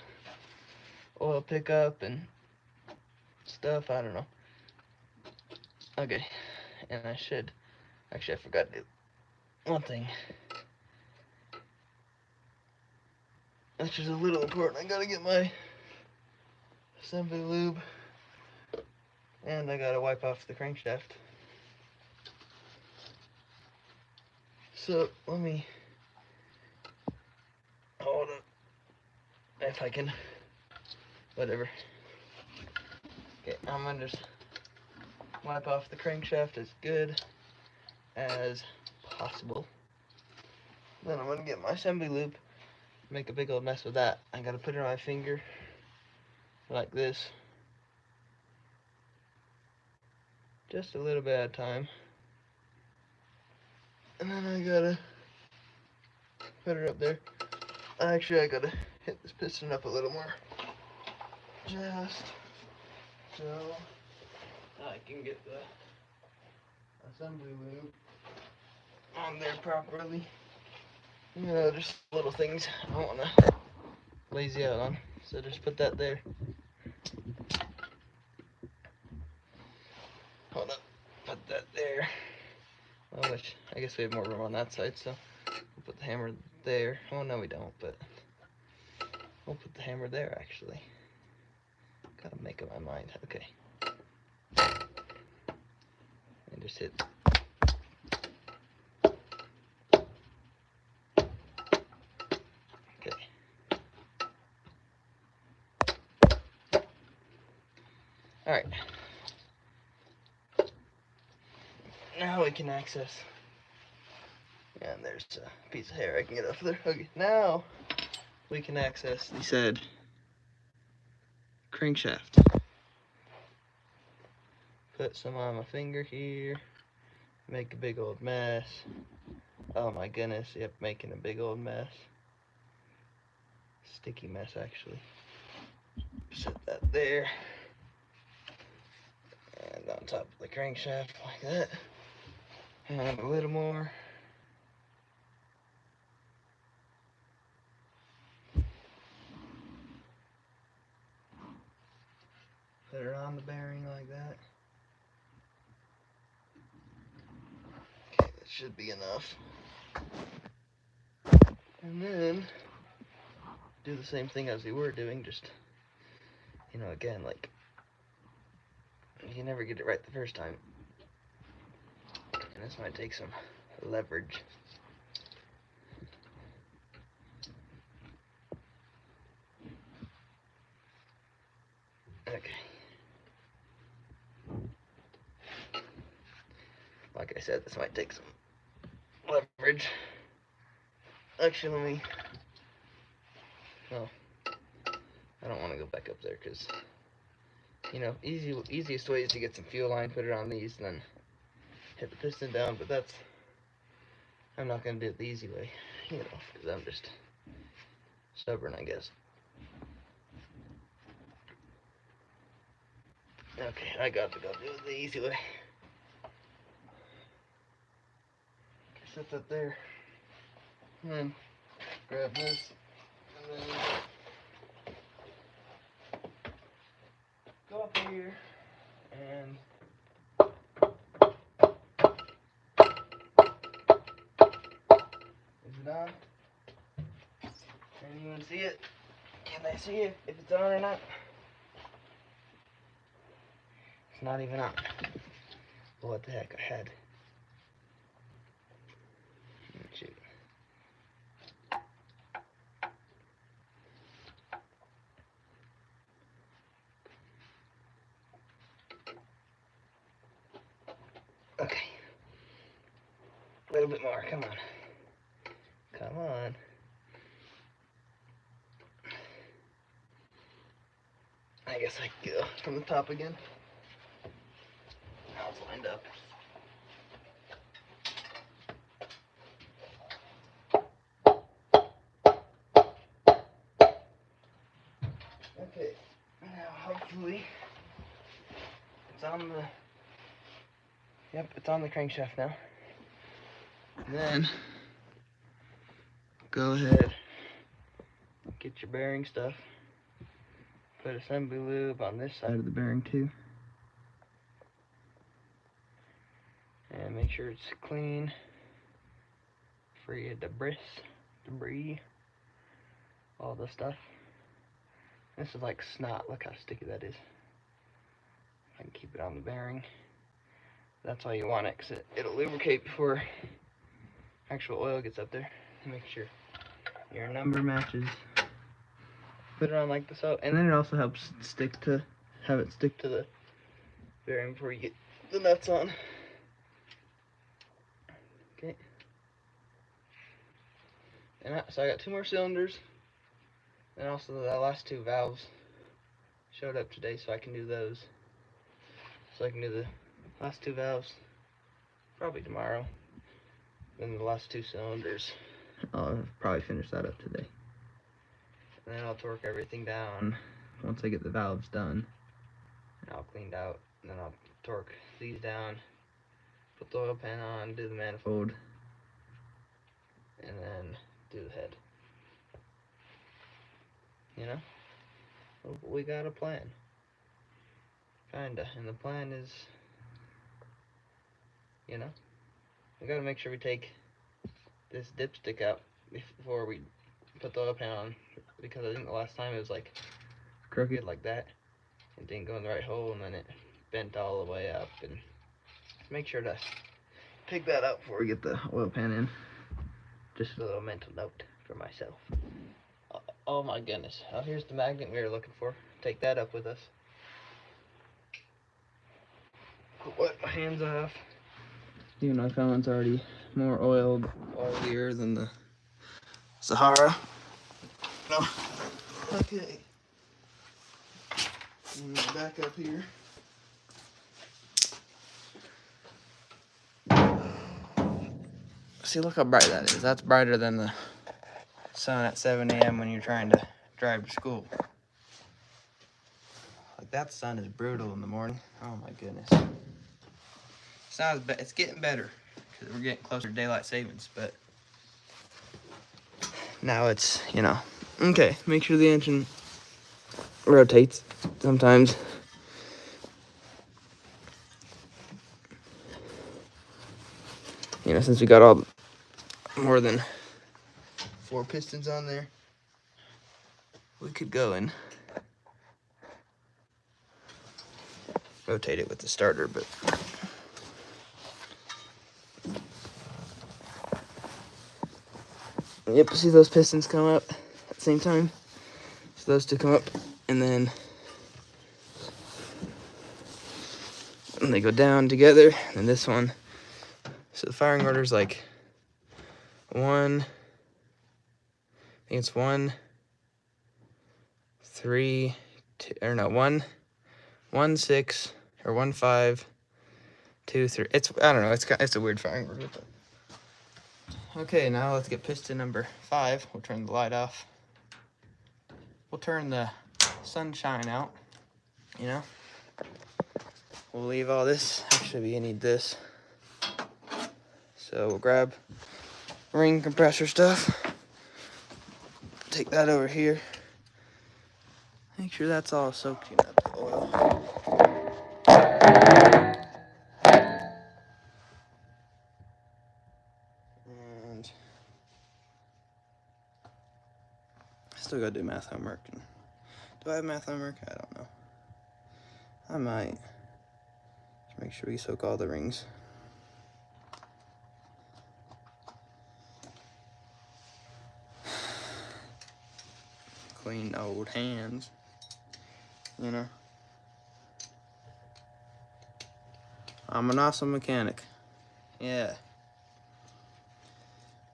oil pickup and stuff, I don't know. Okay, and actually I forgot to do one thing. Which is a little important. I gotta get my assembly lube, and I gotta wipe off the crankshaft. So let me hold up if I can. Whatever. Okay, I'm gonna just wipe off the crankshaft as good as possible. Then I'm gonna get my assembly lube, make a big old mess with that. I gotta put it on my finger like this, just a little bit at a time, and then I gotta put it up there. Actually, I gotta hit this piston up a little more, just so I can get the assembly lube on there properly. You know, just little things I don't want to lazy out on. So just put that there. Hold up, put that there. Well, which I guess we have more room on that side, so we'll put the hammer there. Oh no, we don't, but we'll put the hammer there actually. Gotta make up my mind. Okay. And just hit. Okay. Alright. Now we can access. And there's a piece of hair I can get off there. Okay, now we can access the said crankshaft. Put some on my finger here. Make a big old mess. Oh my goodness, yep, making a big old mess. Sticky mess, actually. Set that there. And on top of the crankshaft, like that. And a little more. Put it on the bearing like that. Okay, that should be enough. And then do the same thing as we were doing, just, you know, again, like, you never get it right the first time. And this might take some leverage. Okay. Like I said, this might take some leverage. Actually, let me... No. I don't want to go back up there, because, you know, easiest way is to get some fuel line, put it on these, and then hit the piston down, but that's I'm not gonna do it the easy way, you know, because I'm just stubborn, I guess. Okay, I got to go do it the easy way. Set that there. And then grab this. And then go up here and is it on? Anyone see it? Can they see it if it's on or not? It's not even on. Well, what the heck, I had. Shoot. Okay. A little bit more, come on. Come on. I guess I can go from the top again. Now it's lined up. Okay, now hopefully it's on the, yep, it's on the crankshaft now. And then go ahead, get your bearing stuff. Put assembly lube on this side of the bearing too. And make sure it's clean, free of debris, all the stuff. This is like snot, look how sticky that is. I can keep it on the bearing. That's why you want it, because it'll lubricate before actual oil gets up there. Make sure your number matches. Put it on like this, and then it also helps have it stick to the bearing before you get the nuts on. Okay. And so I got 2 more cylinders, and also the last 2 valves showed up today, so I can do those. So I can do the last 2 valves probably tomorrow. Then the last 2 cylinders, I'll probably finish that up today. And then I'll torque everything down once I get the valves done. And all cleaned out. And then I'll torque these down, put the oil pan on, do the manifold, and then do the head. You know? We got a plan. Kinda. And the plan is, you know, we gotta make sure we take this dipstick out before we put the oil pan on, because I think the last time it was like crooked like that. It didn't go in the right hole, and then it bent all the way up. And make sure to pick that out before we get the oil pan in. Just a little mental note for myself. Oh my goodness. Oh, here's the magnet we were looking for. Take that up with us. Wipe my hands off. Even though I found one's already more oilier than the Sahara. No. Okay. Back up here. See, look how bright that is. That's brighter than the sun at 7 a.m. when you're trying to drive to school. Like, that sun is brutal in the morning. Oh my goodness. It's not as bad. It's getting better because we're getting closer to daylight savings, but now it's, you know. Okay, make sure the engine rotates sometimes. You know, since we got all more than 4 pistons on there, we could go and rotate it with the starter, but yep, see those pistons come up at the same time? So those 2 come up, and then they go down together, and this one. So the firing order is like 1, I think it's 1, 3, 2, or no, 1, 1, 6, or 1, 5, 2, 3. It's, I don't know, it's a weird firing order. Okay, now let's get piston number 5. We'll turn the light off. We'll turn the sunshine out, you know. We'll leave all this. Actually, we need this. So we'll grab ring compressor stuff. Take that over here. Make sure that's all soaked in that oil. And still gotta do math homework. And do I have math homework? I don't know. I might. Just make sure we soak all the rings. Clean old hands, you know. I'm an awesome mechanic. Yeah.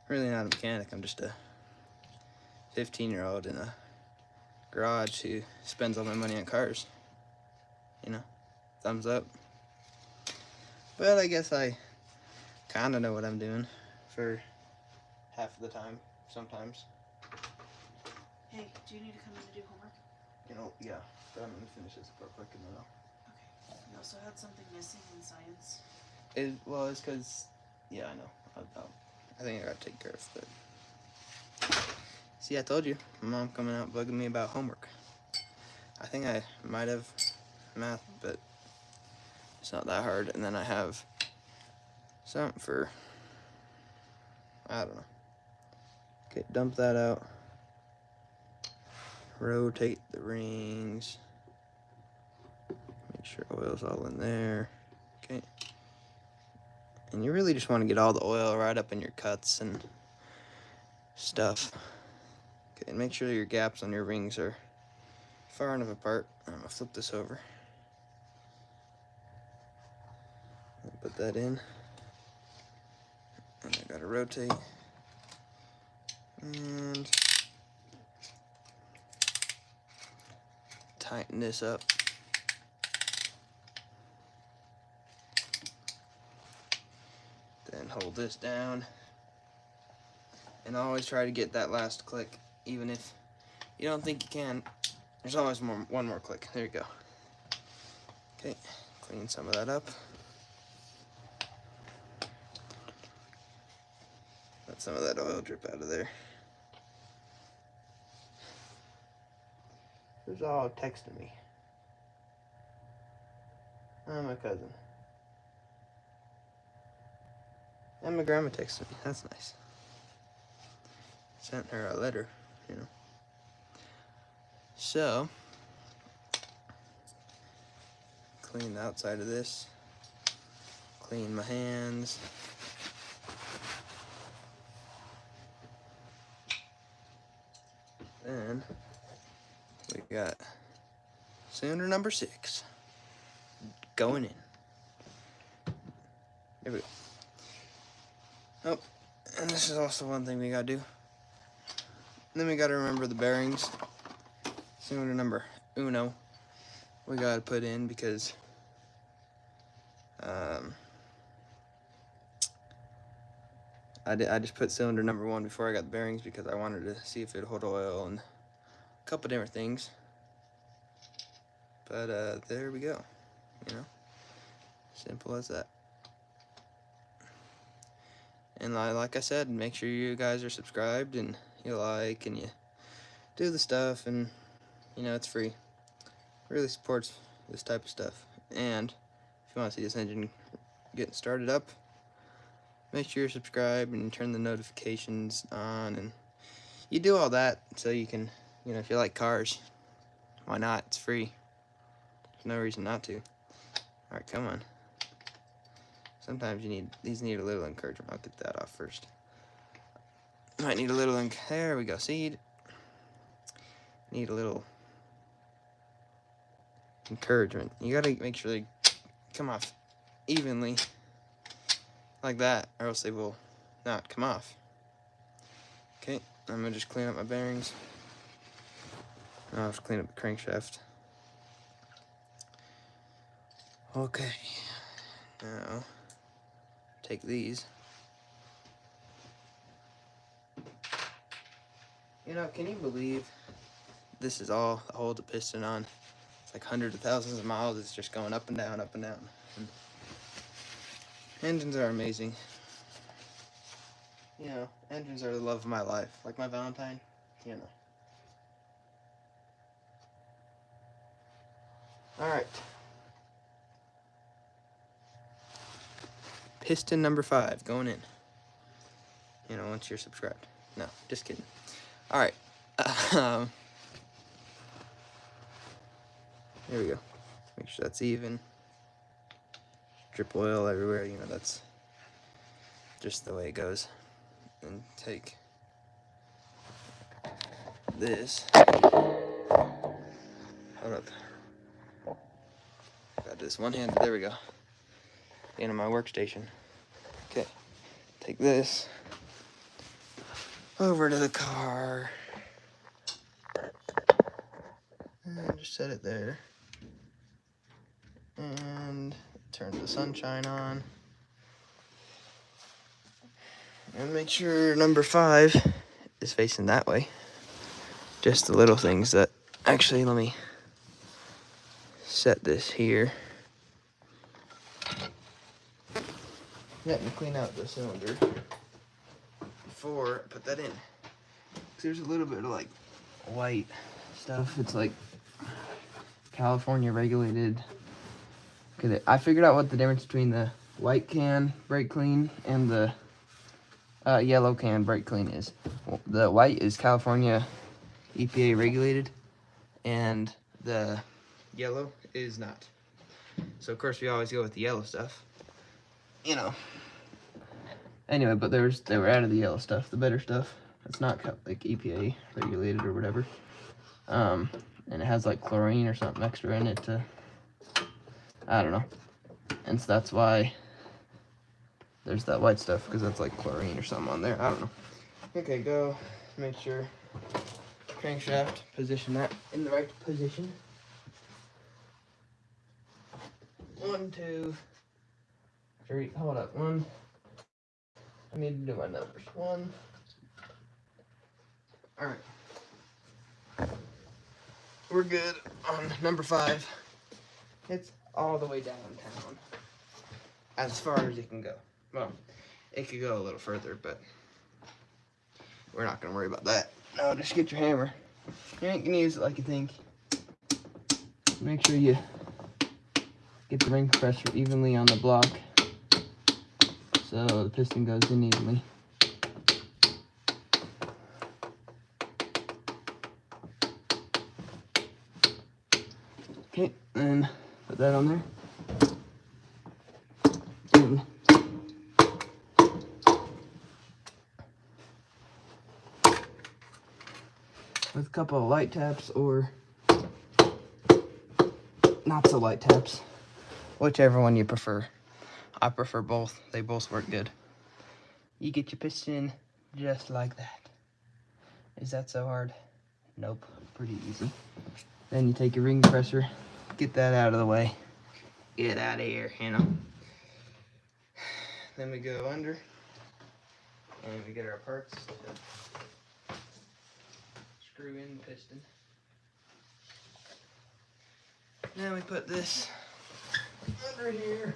Really not a mechanic, I'm just a 15-year-old in a garage who spends all my money on cars. You know, thumbs up. But I guess I kind of know what I'm doing for half of the time, sometimes. Hey, do you need to come in to do homework? You know, yeah, but I'm gonna finish this real quick and then Okay. You also had something missing in science. Well, it's because, yeah, I know. I think I gotta take care of it. See, I told you, my mom coming out bugging me about homework. I think I might have math, but it's not that hard. And then I have something for, I don't know. Okay, dump that out. Rotate the rings. Make sure oil's all in there. Okay. And you really just want to get all the oil right up in your cuts and stuff. Okay, and make sure your gaps on your rings are far enough apart. I'm gonna flip this over. Put that in. And I gotta rotate. And tighten this up. Then hold this down. And always try to get that last click, even if you don't think you can. There's always one more click. There you go. Okay, clean some of that up. Let some of that oil drip out of there. Who's all texting me? Oh, my cousin. And my grandma texted me. That's nice. Sent her a letter, you know. So, clean the outside of this. Clean my hands. Then we got cylinder number 6 going in. There we go. Oh, and this is also one thing we gotta do. And then we gotta remember the bearings. Cylinder number 1 we gotta put in because I just put cylinder number 1 before I got the bearings because I wanted to see if it'd hold oil and a couple different things. But there we go, you know, simple as that. And like I said, make sure you guys are subscribed and you like and you do the stuff, and you know, it's free. Really supports this type of stuff. And if you want to see this engine getting started up, make sure you're subscribed and turn the notifications on, and you do all that so you can, you know, if you like cars, why not? It's free. There's no reason not to. Alright, come on. Sometimes these need a little encouragement. I'll get that off first. Might need a little there we go. See, need a little encouragement. You gotta make sure they come off evenly like that, or else they will not come off. Okay, I'm gonna just clean up my bearings. I'll have to clean up the crankshaft. Okay, now take these You know, can you believe this is all I hold the piston on? It's like hundreds of thousands of miles. It's just going up and down, up and down. And engines are amazing. You know, engines are the love of my life. Like my Valentine, you know. Alright. Piston number 5 going in. You know, once you're subscribed. No, just kidding. Alright. There we go. Make sure that's even. Drip oil everywhere, you know, that's just the way it goes. And take this. Hold up. Got this one hand. There we go. Into my workstation. Okay. Take this over to the car. And just set it there. And turn the sunshine on. And make sure number 5 is facing that way. Just the little things that... Actually, let me set this here. Let me clean out the cylinder before I put that in. 'Cause there's a little bit of like white stuff. It's like California regulated. Okay, I figured out what the difference between the white can brake clean and the yellow can brake clean is. The white is California EPA regulated, and the yellow is not. So of course we always go with the yellow stuff. You know. Anyway, but they were out of the yellow stuff, the better stuff. It's not like EPA regulated or whatever. And it has like chlorine or something extra in it to, I don't know. And so that's why there's that white stuff, because that's like chlorine or something on there. I don't know. Okay, go make sure crankshaft, position that in the right position. 1, 2, 3, hold up, 1. I need to do my numbers. 1. Alright. We're good on number 5. It's all the way downtown. As far as it can go. Well, it could go a little further, but we're not going to worry about that. No, just get your hammer. You ain't going to use it like you think. Make sure you get the ring compressor evenly on the block so the piston goes in evenly. Okay, then put that on there. And with a couple of light taps or not so light taps, whichever one you prefer. I prefer both. They both work good. You get your piston just like that. Is that so hard? Nope, pretty easy. Then you take your ring compressor, get that out of the way. Get out of here, you know. Then we go under, and we get our parts to screw in the piston. Then we put this under here,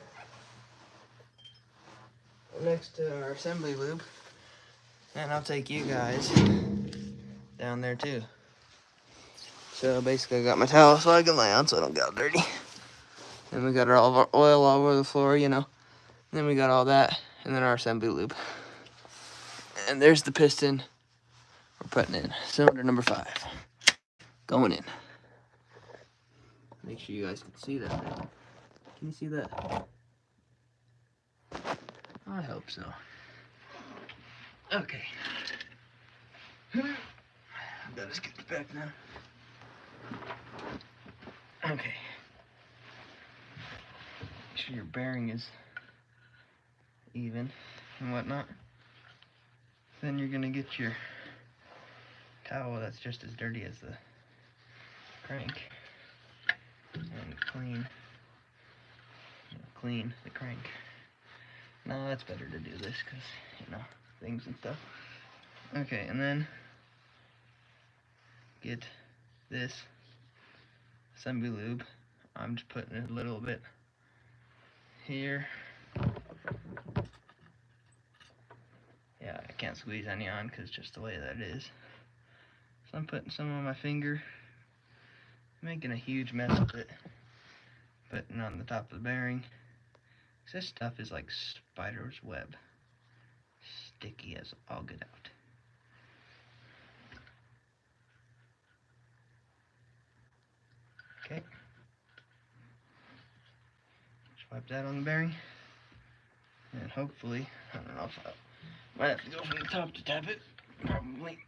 next to our assembly lube, and I'll take you guys down there too. So basically I got my towel so I can lay on so I don't get all dirty. Then we got all of our oil all over the floor, you know. Then we got all that, and then our assembly lube. And there's the piston we're putting in. Cylinder number 5. Going in. Make sure you guys can see that now. Can you see that? I hope so. Okay. Gotta skip it back now. Okay. Make sure your bearing is even and whatnot. Then you're gonna get your towel that's just as dirty as the crank and clean the crank. No, it's better to do this because, you know, things and stuff. Okay, and then get this assembly lube. I'm just putting a little bit here. Yeah, I can't squeeze any on because just the way that it is. So I'm putting some on my finger, making a huge mess with it, putting on the top of the bearing. This stuff is like spider's web, sticky as all get out. Okay, swipe that on the bearing, and hopefully, I don't know if I might have to go from the top to tap it, probably.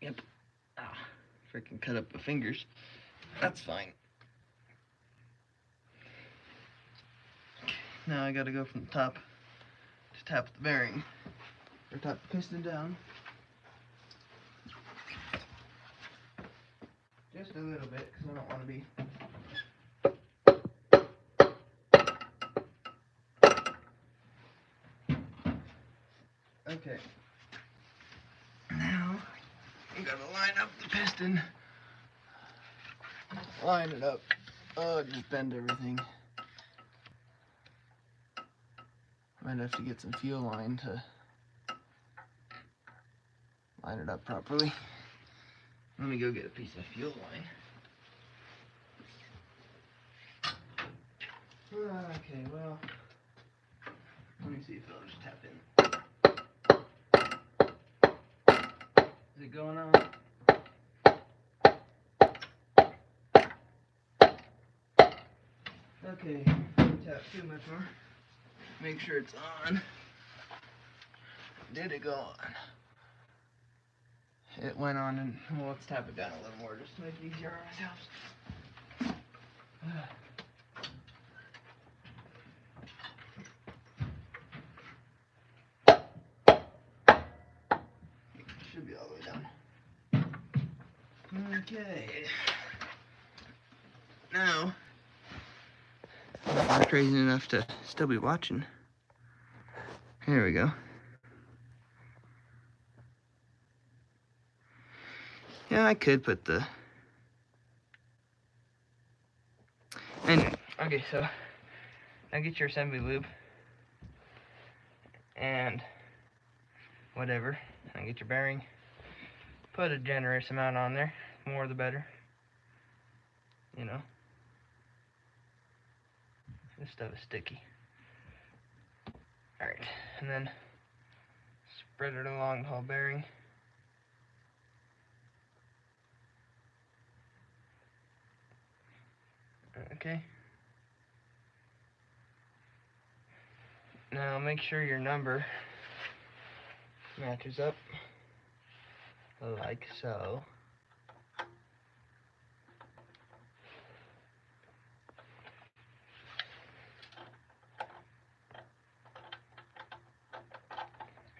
Yep. Ah, freaking cut up my fingers. That's fine. Now I gotta go from the top to tap the bearing, or tap the piston down. Just a little bit, because I don't want to be. Okay. Now, I'm gonna line up the piston. Line it up. Oh, just bend everything. Might have to get some fuel line to line it up properly. Let me go get a piece of fuel line. Okay, well, let me see if it'll just tap in. Is it going on? Okay, don't tap too much more. Make sure it's on. Did it go on? It went on, and well, let's tap it down a little more just to make it easier on ourselves. Should be all the way down. Okay. Now, I'm crazy enough to still be watching. Here we go. Yeah, I could put the... Anyway, okay, so now get your assembly lube and whatever, and get your bearing. Put a generous amount on there, more the better. You know, this stuff is sticky. Alright, and then spread it along the whole bearing. Okay. Now make sure your number matches up like so.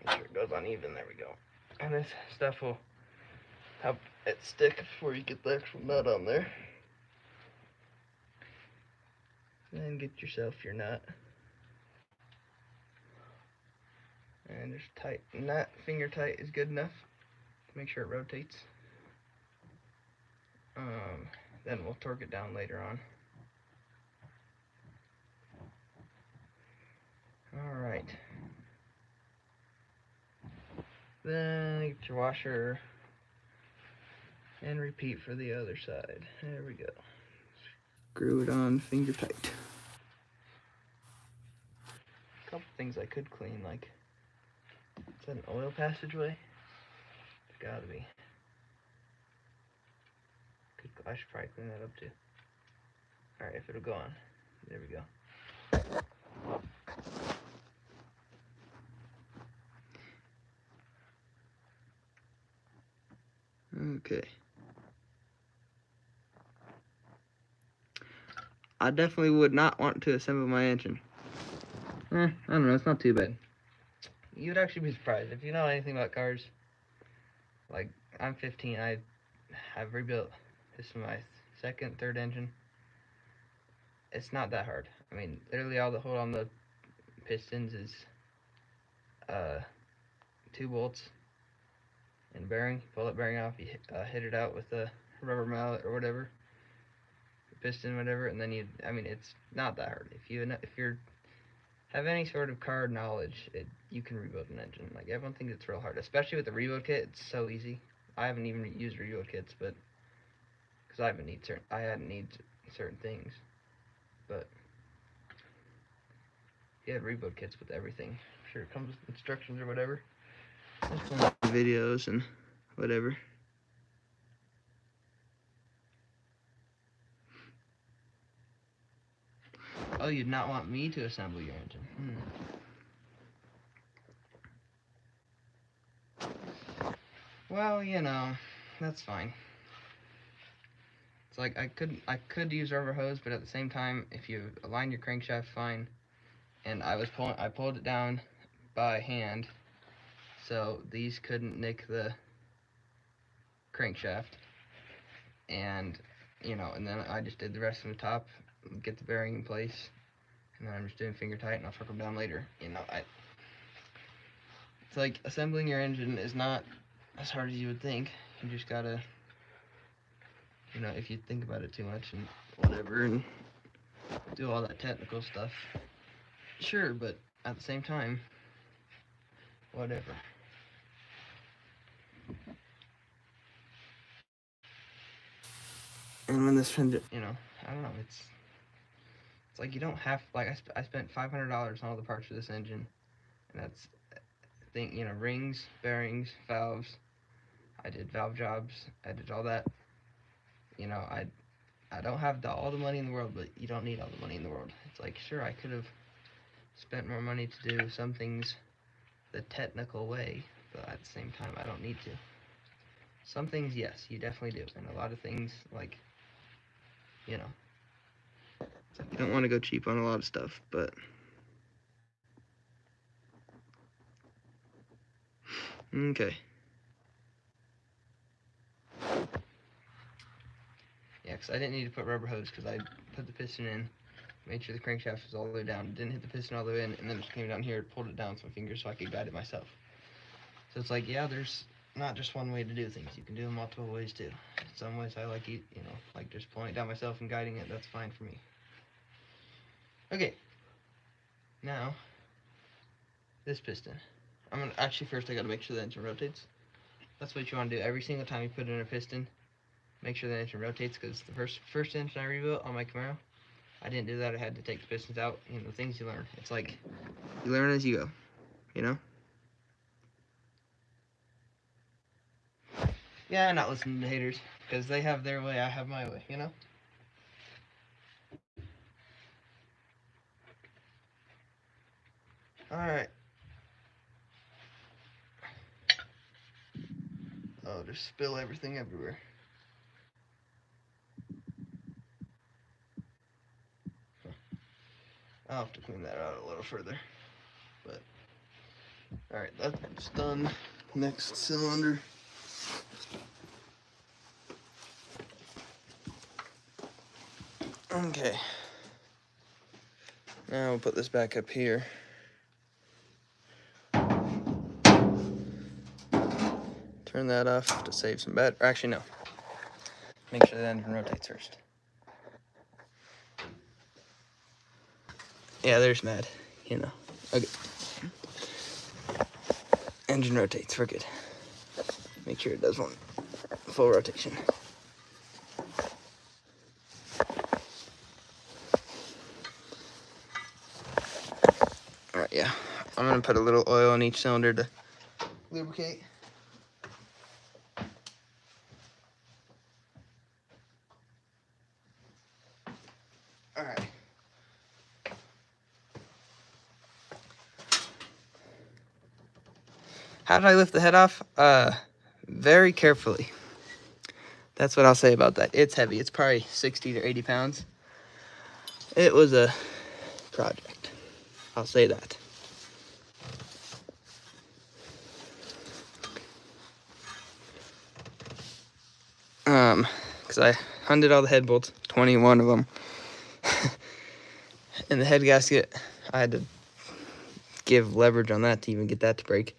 Make sure it goes uneven, there we go. And this stuff will help it stick before you get the actual nut on there. Then get yourself your nut. And just tighten that. Finger tight is good enough to make sure it rotates. Then we'll torque it down later on. Alright. Then get your washer and repeat for the other side. There we go. Screw it on finger tight. A couple things I could clean, like, is that an oil passageway? It's gotta be. I should probably clean that up too. Alright, if it'll go on. There we go. Okay. I definitely would not want to assemble my engine. I don't know, it's not too bad. You'd actually be surprised. If you know anything about cars, like, I'm 15, I've rebuilt this is my second, third engine. It's not that hard. I mean, literally all the hold on the pistons is 2 bolts, and bearing. Pull that bearing off. You hit it out with a rubber mallet or whatever, piston, whatever, and then it's not that hard. If you're have any sort of car knowledge, you can rebuild an engine. Like, everyone thinks it's real hard, especially with the rebuild kit. It's so easy. I haven't even used rebuild kits, but because I hadn't need certain things. But you have rebuild kits with everything. I'm sure it comes with instructions or whatever. Just pulling up videos and whatever. Oh, you'd not want me to assemble your engine. Well, that's fine. It's like I could use rubber hose, but at the same time, if you align your crankshaft fine, and I pulled it down by hand, so these couldn't nick the crankshaft, and and then I just did the rest of the top, get the bearing in place, and then I'm just doing finger tight, and I'll torque them down later. It's like assembling your engine is not as hard as you would think. You just gotta, if you think about it too much and whatever, and do all that technical stuff, sure, but at the same time, whatever. And when this engine, I don't know, it's like you don't have, like, I spent $500 on all the parts for this engine, and that's, rings, bearings, valves. I did valve jobs. I did all that. I don't have all the money in the world, but you don't need all the money in the world. It's like, sure, I could have spent more money to do some things the technical way, but at the same time, I don't need to. Some things, yes, you definitely do, and a lot of things, like, you don't want to go cheap on a lot of stuff, but okay. Yeah, because I didn't need to put rubber hose, because I put the piston in, made sure the crankshaft was all the way down, didn't hit the piston all the way in, and then just came down here, pulled it down with my fingers so I could guide it myself. So it's like, yeah, there's not just one way to do things. You can do them multiple ways too. In some ways I like like just pulling it down myself and guiding it. That's fine for me. Okay. Now, this piston. First I gotta make sure the engine rotates. That's what you want to do every single time you put in a piston. Make sure the engine rotates, because the first engine I rebuilt on my Camaro, I didn't do that. I had to take the pistons out. The things you learn. It's like, you learn as you go, Yeah, not listening to haters, because they have their way, I have my way, Alright. Oh, just spill everything everywhere. I'll have to clean that out a little further. But, alright, that's done. Next cylinder. Okay. Now we'll put this back up here. Turn that off to save some battery. Actually, no. Make sure the engine rotates first. Yeah, there's Mad. Okay. Engine rotates. We're good. Make sure it does one full rotation. Alright, yeah. I'm gonna put a little oil in each cylinder to lubricate. Alright. How did I lift the head off? Very carefully. That's what I'll say about that. It's heavy. It's probably 60 to 80 pounds. It was a project. I'll say that. Because I undid all the head bolts, 21 of them. And the head gasket, I had to give leverage on that to even get that to break.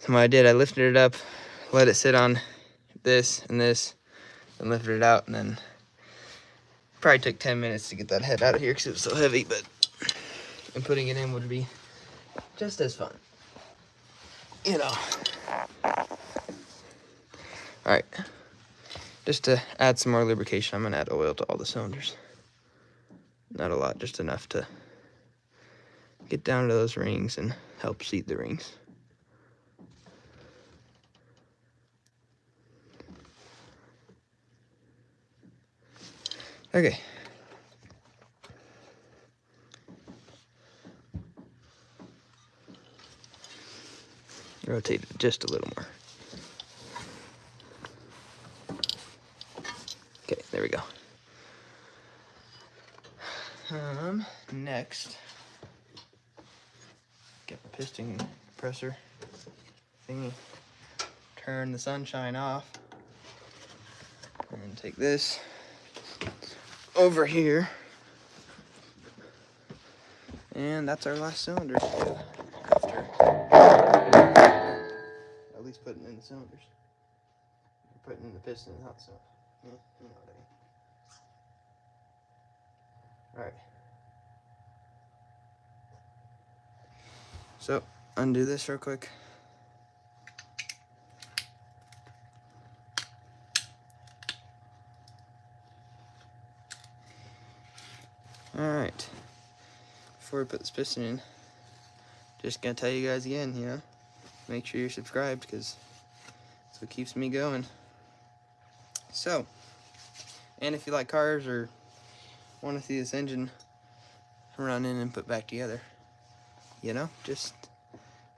So what I did, I lifted it up, let it sit on this and this, and lifted it out, and then probably took 10 minutes to get that head out of here because it was so heavy, but and putting it in would be just as fun, you know. All right, just to add some more lubrication, I'm gonna add oil to all the cylinders. Not a lot, just enough to get down to those rings and help seat the rings. Okay. Rotate it just a little more. Okay, there we go. Next, get the piston compressor thingy, turn the sunshine off, and take this over here, and that's our last cylinder to do after at least putting in the cylinders. Putting in the piston and hot stuff. Yeah, you know what I mean. Alright. So, undo this real quick. Alright. Before we put this piston in, just gonna tell you guys again, you know, make sure you're subscribed because that's what keeps me going. So, and if you like cars or want to see this engine run in and put back together, you know, just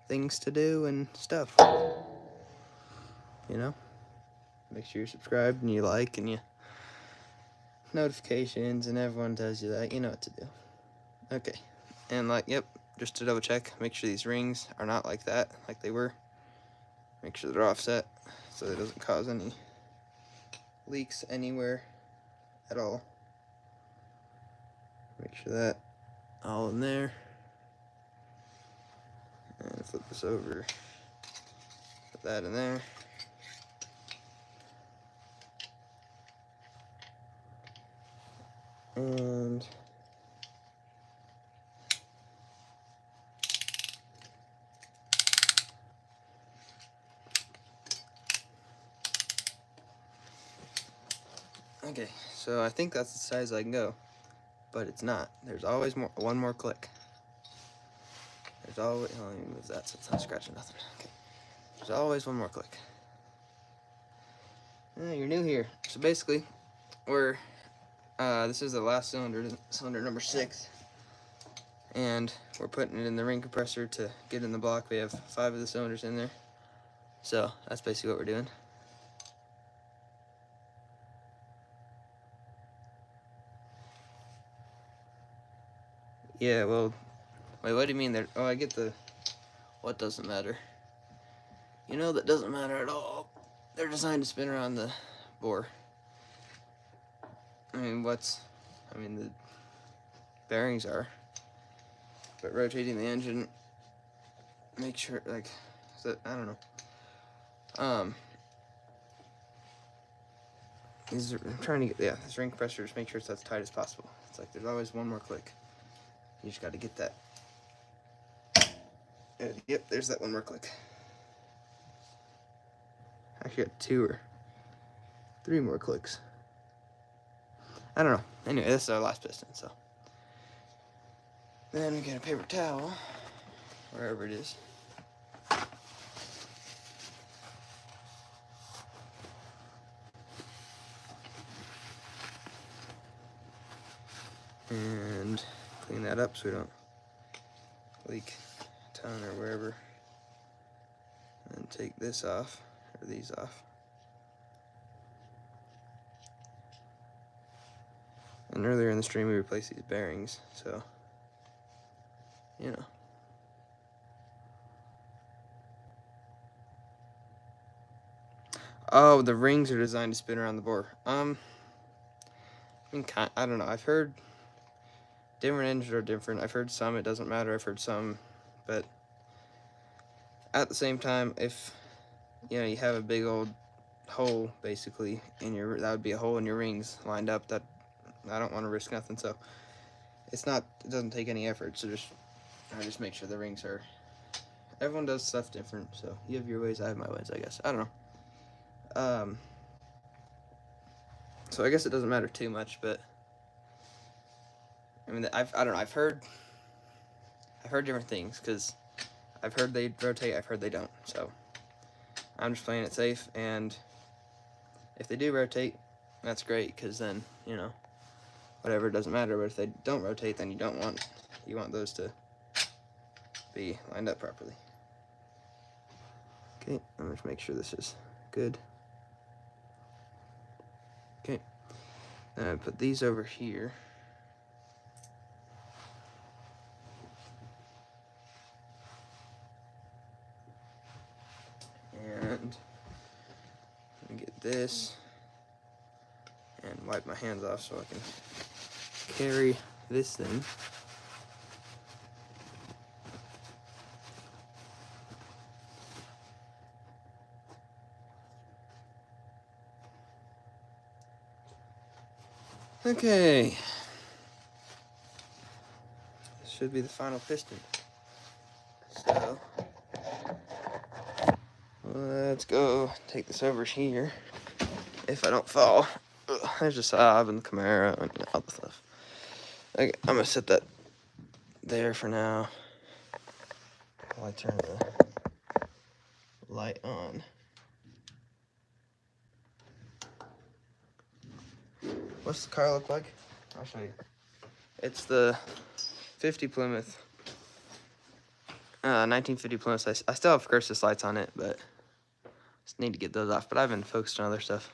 things to do and stuff, you know, make sure you're subscribed and you like and you notifications and everyone tells you that, you know what to do. Okay, and like, yep, just to double check, make sure these rings are not like that, like they were. Make sure they're offset so that it doesn't cause any leaks anywhere at all. Make sure that all in there. And flip this over. Put that in there. And okay, so I think that's the size I can go, but it's not. There's always one more click. There's always, oh, let me move that so it's not scratching nothing. Okay. There's always one more click. You're new here. So basically, this is the last cylinder, cylinder number 6. And we're putting it in the ring compressor to get in the block. We have 5 of the cylinders in there. So that's basically what we're doing. Yeah, well, wait, what do you mean there? Oh, I get the, what doesn't matter? You know that doesn't matter at all. They're designed to spin around the bore. I mean, the bearings are. But rotating the engine, make sure, like, so, I don't know. I'm trying to get, yeah, this ring compressor, just make sure it's as tight as possible. It's like there's always one more click. You just got to get that. Yep, there's that one more click. Actually got 2 or 3 more clicks. I don't know. Anyway, this is our last piston, so. Then we get a paper towel, wherever it is. And clean that up so we don't leak a ton or wherever. And take this off, or these off. And earlier in the stream we replaced these bearings, so, you know. Oh, the rings are designed to spin around the bore. I mean, I don't know. I've heard different engines are different. I've heard some it doesn't matter. I've heard some, but at the same time, if you have a big old hole basically in your, that would be a hole in your rings lined up. That I don't want to risk nothing, so it doesn't take any effort. So I just make sure the rings are. Everyone does stuff different, so you have your ways, I have my ways, I guess. I don't know. So I guess it doesn't matter too much, but I mean, I don't know. I've heard different things, because I've heard they rotate, I've heard they don't. So I'm just playing it safe, and if they do rotate, that's great, because then, whatever, it doesn't matter. But if they don't rotate, then you want those to be lined up properly. Okay, I'm going to make sure this is good. Okay, then I put these over here. And I'm get this and wipe my hands off so I can carry this thing. Okay, this should be the final piston. So let's go take this over here. If I don't fall. Ugh, there's a Saab and the Camaro and all the stuff. Okay, I'm gonna set that there for now while I turn the light on. What's the car look like? I'll show you. It's the 50 Plymouth, 1950 Plymouth. I still have Cursus lights on it, but just need to get those off. But I've been focused on other stuff.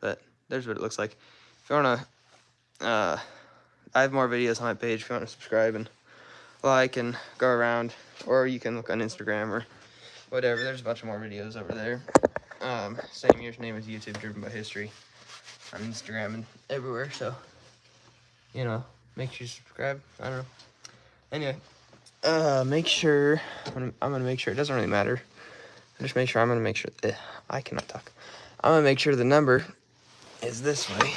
But there's what it looks like. If you wanna, I have more videos on my page. If you want to subscribe and like and go around, or you can look on Instagram or whatever. There's a bunch of more videos over there. Same username as YouTube, Driven by History, on Instagram and everywhere. So, make sure you subscribe. I don't know. Anyway, make sure. I'm gonna make sure. It doesn't really matter. Just make sure. I'm gonna make sure. I cannot talk. I'm gonna make sure the number is this way.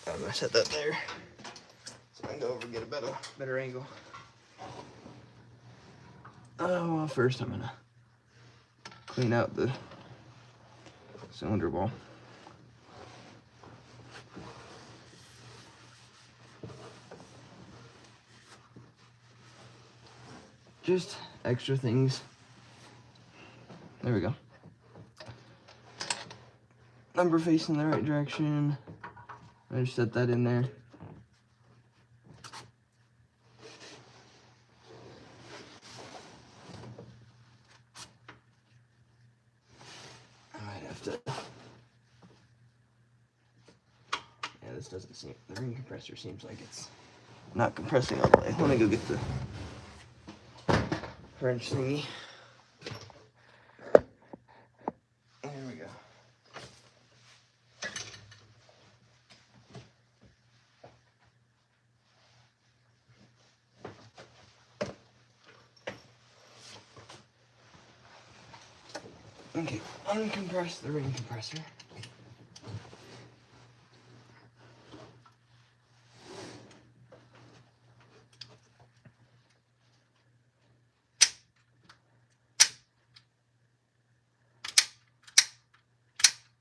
I'm gonna set that there so I can go over and get a better angle. Oh, well, first I'm gonna clean out the cylinder wall. Just extra things. There we go. Number facing the right direction. I just set that in there. I might have to. Yeah, this doesn't seem. The ring compressor seems like it's not compressing all the way. Let me go get the wrench thingy. There we go. Okay, uncompress the ring compressor.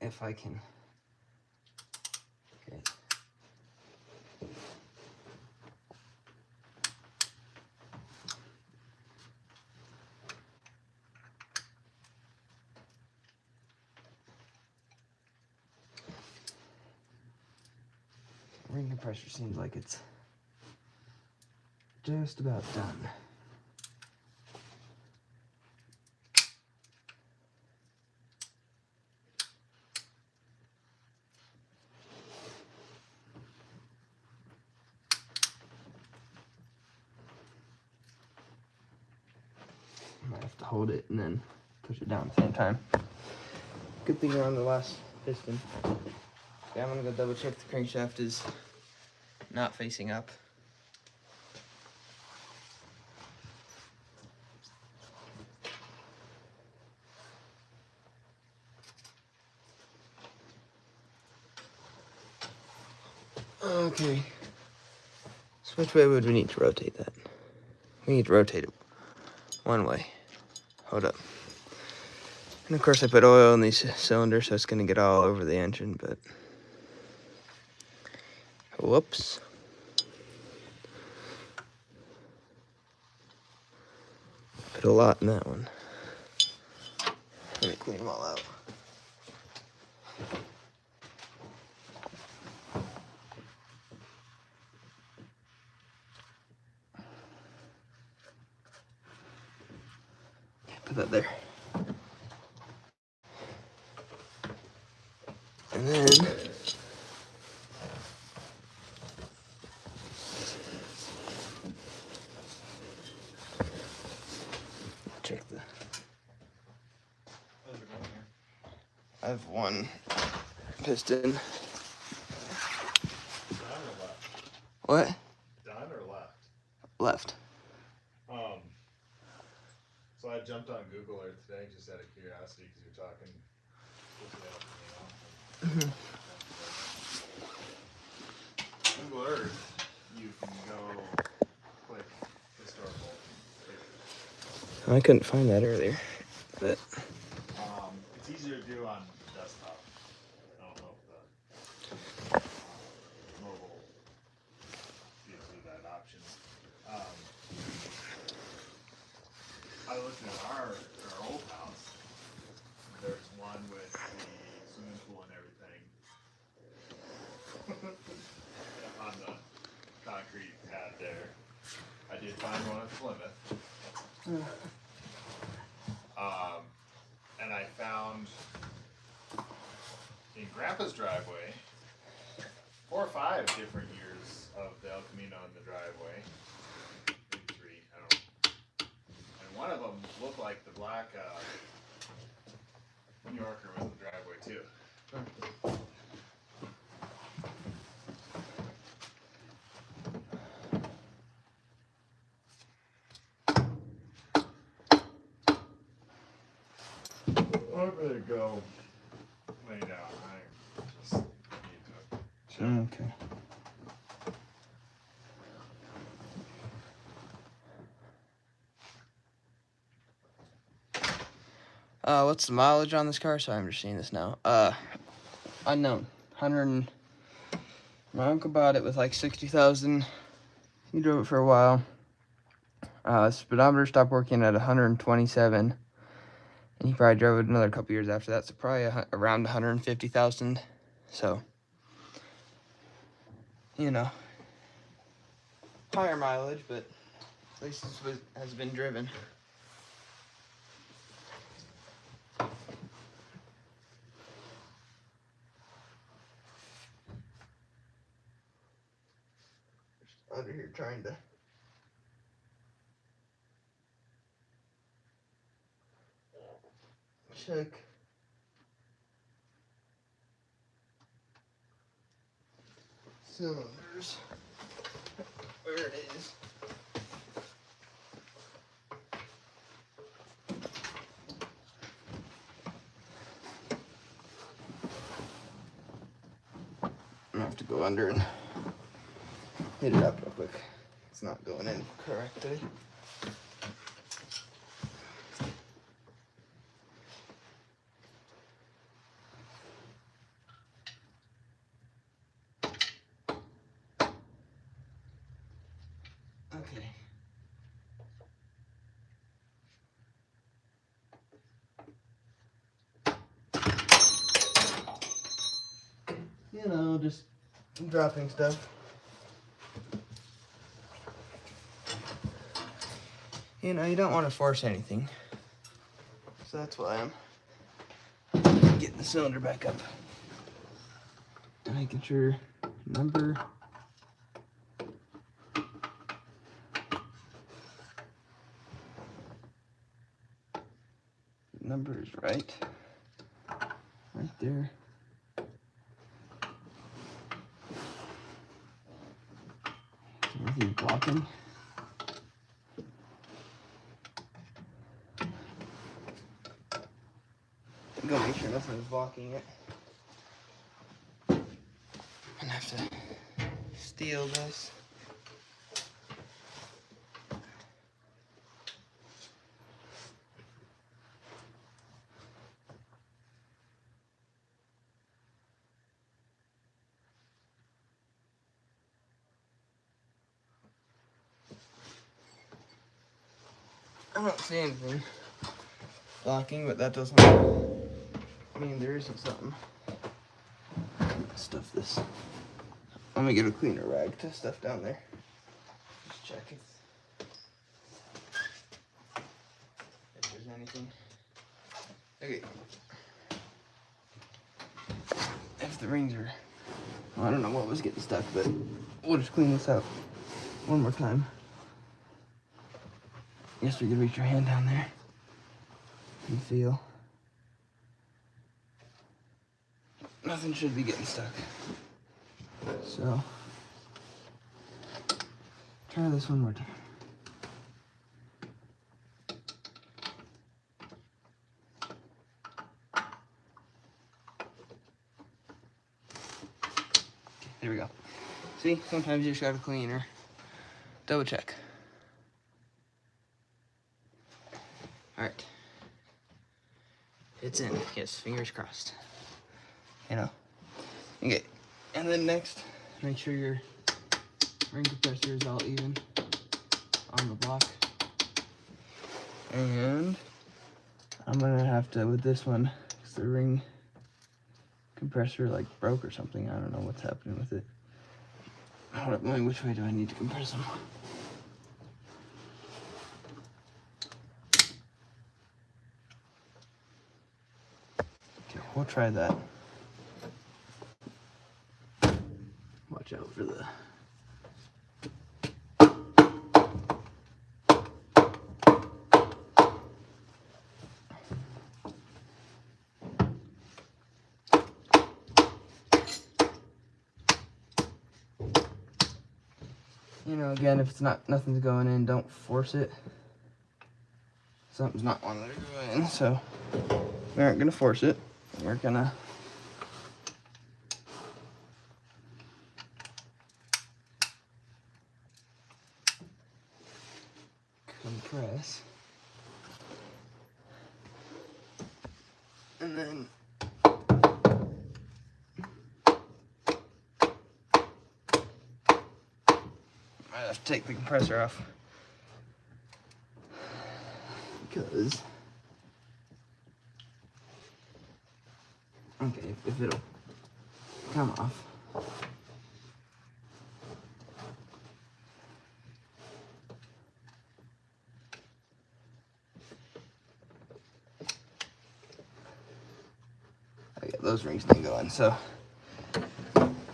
If I can get ring compressor seems like it's just about done. I might have to hold it and then push it down at the same time. Good thing we're on the last piston. Yeah, I'm gonna go double check the crankshaft is not facing up. Okay. So which way would we need to rotate that? We need to rotate it one way. Hold up. And of course I put oil in these cylinders, so it's gonna get all over the engine, but whoops. Put a lot in that one. Let me clean them all out. Put that there. And then check the. I have one piston. Down or left? What? Down or left? Left. So I jumped on Google Earth today just out of curiosity because you're talking. Google Earth, you can go click historical pictures. I couldn't find that earlier, but It's easier to do on desktop. I don't know if the mobile gives you that option. I looked at our old house. There's one with the swimming pool and everything on the concrete pad there. I did find one at Plymouth. And I found in Grandpa's driveway 4 or 5 different years of the El Camino in the driveway. Maybe 3, I don't know. And one of them looked like the black New Yorker was in the driveway too. I'm gonna go lay down. I just need to chill. okay. What's the mileage on this car? Sorry, I'm just seeing this now. Unknown. My uncle bought it with like 60,000. He drove it for a while. Speedometer stopped working at 127. And he probably drove it another couple years after that, so probably around 150,000. So, you know, higher mileage, but at least this has been driven. Just under here trying to. Check. Cylinders. Where it is. I'm gonna have to go under and hit it up real quick. It's not going in correctly. Okay. You know, just dropping stuff. You know, you don't want to force anything. So that's why I'm getting the cylinder back up. Making sure number. Number is right there. Is everything blocking? Go make sure nothing is blocking it. I'm gonna have to steal this. I don't see anything blocking, but that doesn't mean there isn't something. Stuff this. I'm gonna get a cleaner rag to stuff down there. Just check if there's anything. Okay. If the rings are, well, I don't know what was getting stuck, but we'll just clean this out one more time. Guess we could reach your hand down there and feel. Nothing should be getting stuck. So, try this one more time. There we go. See, sometimes you just gotta clean or double check. Alright. It's in. Yes, fingers crossed. You know. Okay. And then next, make sure your ring compressor is all even on the block. And I'm gonna have to, with this one, because the ring compressor like broke or something. I don't know what's happening with it. Hold up, which way do I need to compress them? Okay, we'll try that. Watch out for the... You know, again, if it's nothing's going in, don't force it. Something's not wanting to go in, so we aren't gonna force it. We're gonna compress. And then I have to take the compressor off because okay, if it'll come off. I got those rings thing going, so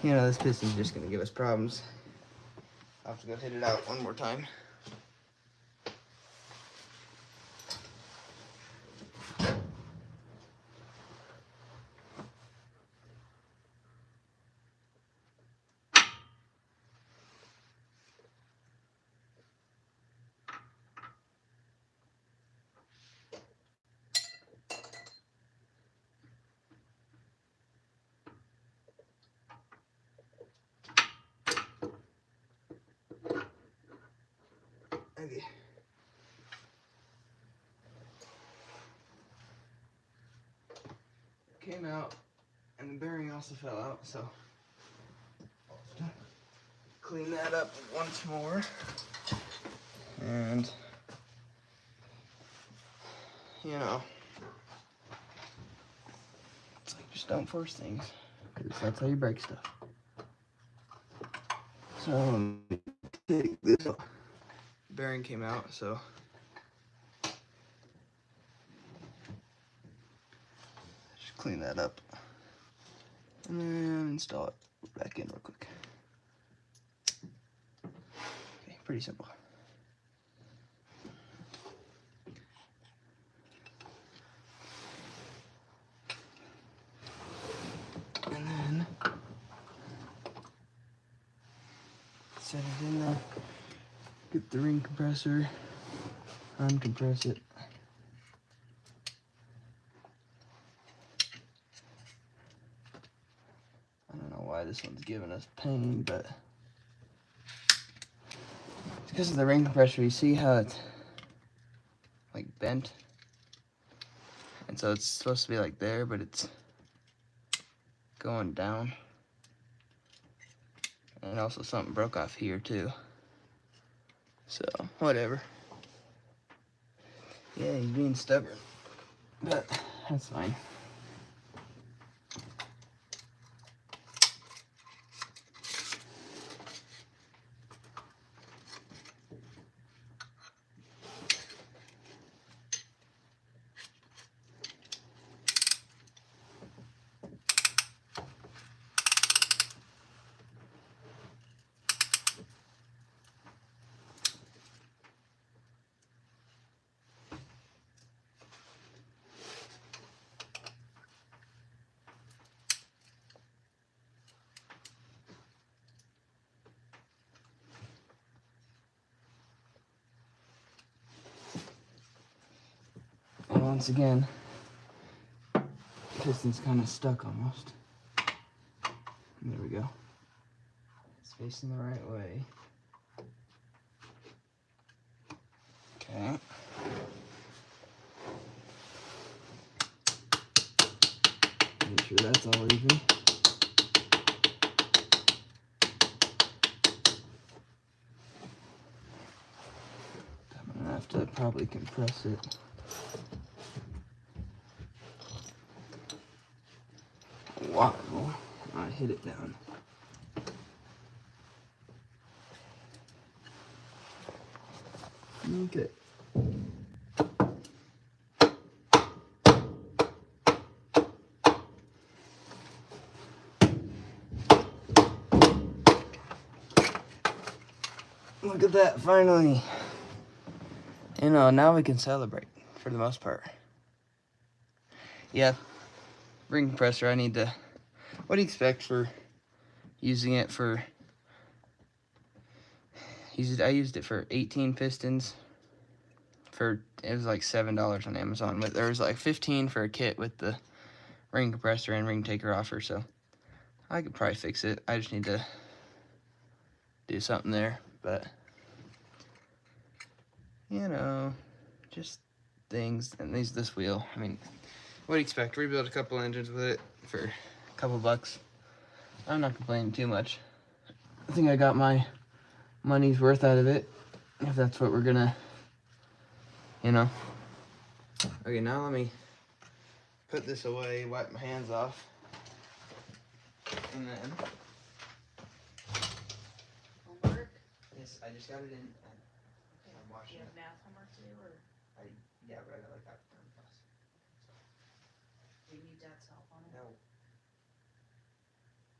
you know this piston's just gonna give us problems. I'll have to go hit it out one more time. Okay. Came out, and the bearing also fell out, so I'll have to clean that up once more. And you know, it's like just don't force things, because that's how you break stuff. So let me take this off. Bearing came out, so just clean that up and then install it back in real quick. Okay, pretty simple. And then set it in there. Get the ring compressor, uncompress it. I don't know why this one's giving us pain, but because of the ring compressor. You see how it's like bent? And so it's supposed to be like there, but it's going down. And also something broke off here too. So, whatever. Yeah, he's being stubborn. But that's fine. And once again, piston's kind of stuck almost. There we go. It's facing the right way. Okay. Make sure that's all even. I'm gonna have to probably compress it. Wow, I hit it down. Okay. Look at that, finally. You know, now we can celebrate for the most part. Yeah, ring compressor, I need to, what do you expect for using it for, I used it for 18 pistons for, it was like $7 on Amazon, but there was like 15 for a kit with the ring compressor and ring taker offer, so I could probably fix it. I just need to do something there, but you know, just things. And this wheel, I mean, what do you expect? Rebuild a couple engines with it for a couple bucks. I'm not complaining too much. I think I got my money's worth out of it, if that's what we're gonna, you know. Okay, now let me put this away, wipe my hands off, and then. Homework? Yes, I just got it in. Okay. I'm Do washing you have it. math homework to do, or Yeah, but I got like that class. do you need Dad's help on it? No,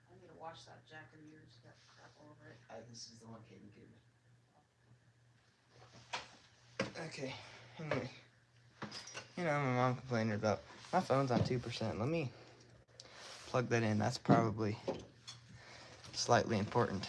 I need to wash that jacket of yours. You got crap all over it. this is the one Katie gave me. Okay, anyway. You know, my mom complaining about my phone's on 2%. Let me plug that in. That's probably slightly important.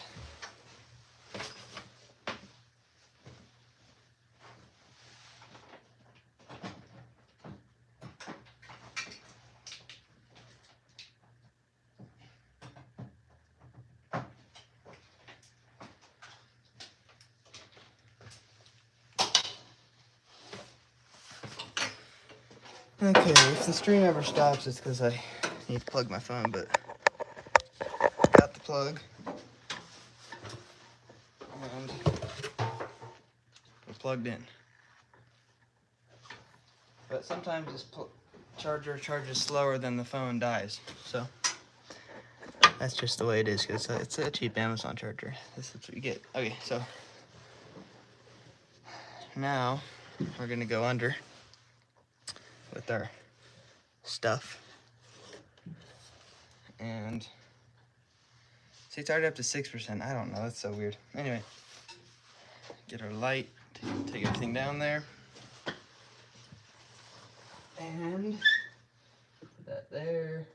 Okay, if the stream ever stops, it's because I need to plug my phone, but got the plug. And we're plugged in. But sometimes this charger charges slower than the phone dies, so that's just the way it is, because it's a cheap Amazon charger. This is what you get. Okay, so now we're gonna go under with our stuff, and see, it's already up to 6%. I don't know, that's so weird. Anyway, get our light, take everything down there, and put that there,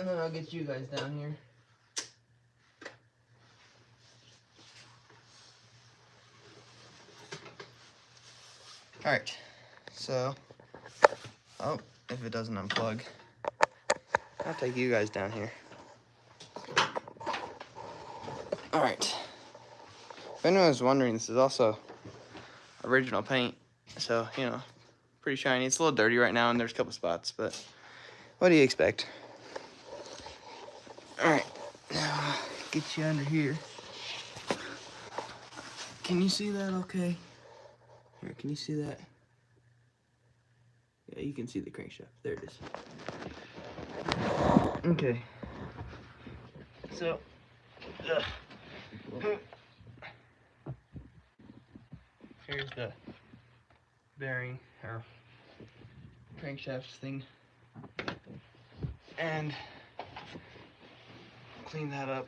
and then I'll get you guys down here. All right, so, oh, if it doesn't unplug, I'll take you guys down here. All right, anyone was wondering, this is also original paint. So, you know, pretty shiny. It's a little dirty right now and there's a couple spots, but what do you expect? Alright, now get you under here. Can you see that okay? Here, can you see that? Yeah, you can see the crankshaft. There it is. Okay. So, here's the bearing or crankshaft thing. And clean that up.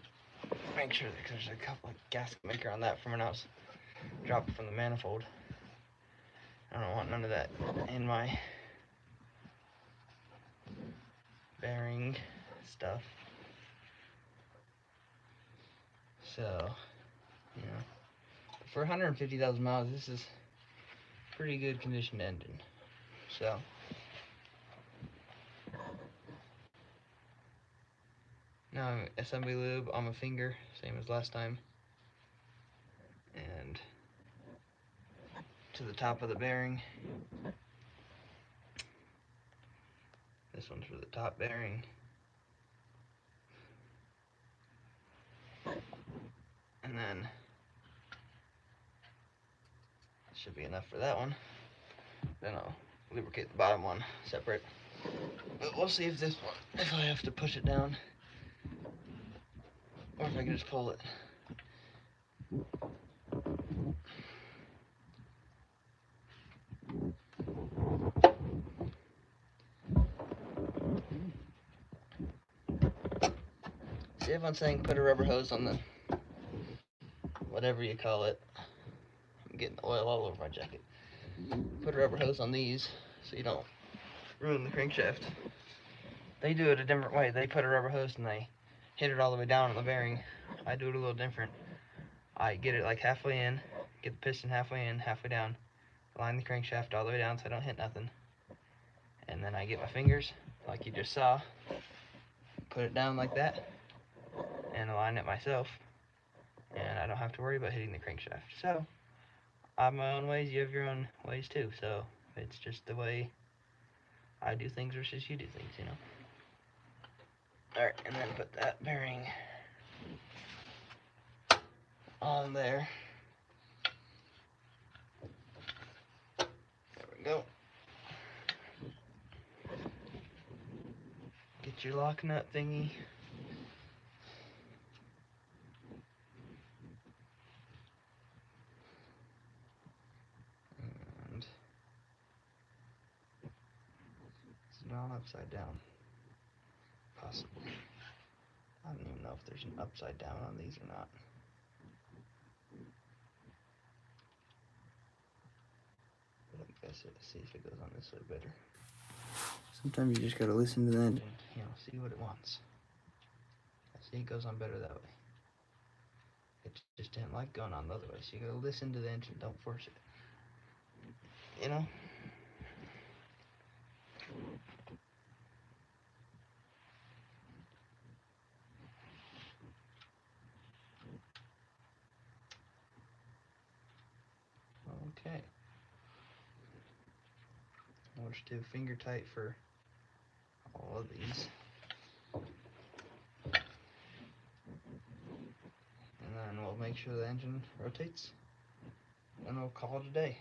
Make sure that there's a couple of gasket maker on that from when I was dropped from the manifold. I don't want none of that in my bearing stuff. So, you know, for 150,000 miles, this is pretty good conditioned engine. So, now assembly lube on my finger, same as last time. And to the top of the bearing. This one's for the top bearing. And then should be enough for that one. Then I'll lubricate the bottom one separate. But we'll see if this one, if I have to push it down, or if I can just pull it. See, everyone's saying put a rubber hose on the, whatever you call it. I'm getting oil all over my jacket. Put a rubber hose on these so you don't ruin the crankshaft. They do it a different way. They put a rubber hose and they hit it all the way down on the bearing. I do it a little different. I get it like halfway in, get the piston halfway in, halfway down, line the crankshaft all the way down so I don't hit nothing. And then I get my fingers, like you just saw, put it down like that, and align it myself. And I don't have to worry about hitting the crankshaft. So, I have my own ways, you have your own ways too. So, it's just the way I do things versus you do things, you know. Alright, and then put that bearing on there. There we go. Get your lock nut thingy. And it's not upside down. Possibly. I don't even know if there's an upside down on these or not. But I guess see if it goes on this way better. Sometimes you just gotta listen to the engine, you know, see what it wants. I see it goes on better that way. It just didn't like going on the other way, so you gotta listen to the engine, don't force it. You know? Okay. We'll just do finger tight for all of these. And then we'll make sure the engine rotates. And we'll call it a day.